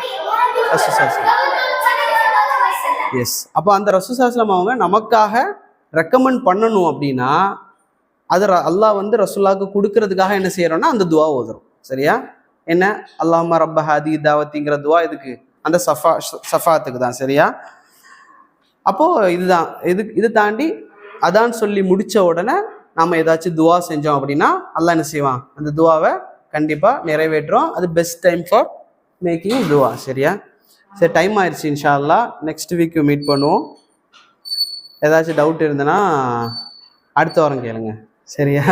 ரசூல் ஸல்லல்லாஹு அலைஹி வஸல்லம். எஸ். அப்போ அந்த ரசூல் ஸல்லல்லாஹு அலைஹி வஸல்லம் அவங்க நமக்காக ரெக்கமெண்ட் பண்ணணும் அப்படின்னா அது அல்லாஹ் வந்து ரசூலுல்லாஹ்க்கு கொடுக்கறதுக்காக என்ன செய்யறோம்னா அந்த துவா ஓதுறோம். சரியா? என்ன? அல்லாஹும்ம ரப்ப ஹாதி தாவத்திங்கிற துவா இதுக்கு அந்த சஃபாத்துக்கு தான். சரியா? அப்போ இதுதான் இது தாண்டி அதான் சொல்லி முடிச்ச உடனே நம்ம ஏதாச்சும் துவா செஞ்சோம் அப்படின்னா அல்லாஹ் என்ன செய்வான்? அந்த துவாவை கண்டிப்பா நிறைவேற்றுறோம். அது பெஸ்ட் டைம் ஃபார் மேக்கிங் துவா. சரியா? சரி, டைம் ஆயிடுச்சு. இன்ஷா அல்லாஹ் நெக்ஸ்ட் வீக் மீட் பண்ணுவோம். ஏதாச்சும் டவுட் இருந்ததுன்னா அடுத்த வாரம் கேளுங்க. சரியா?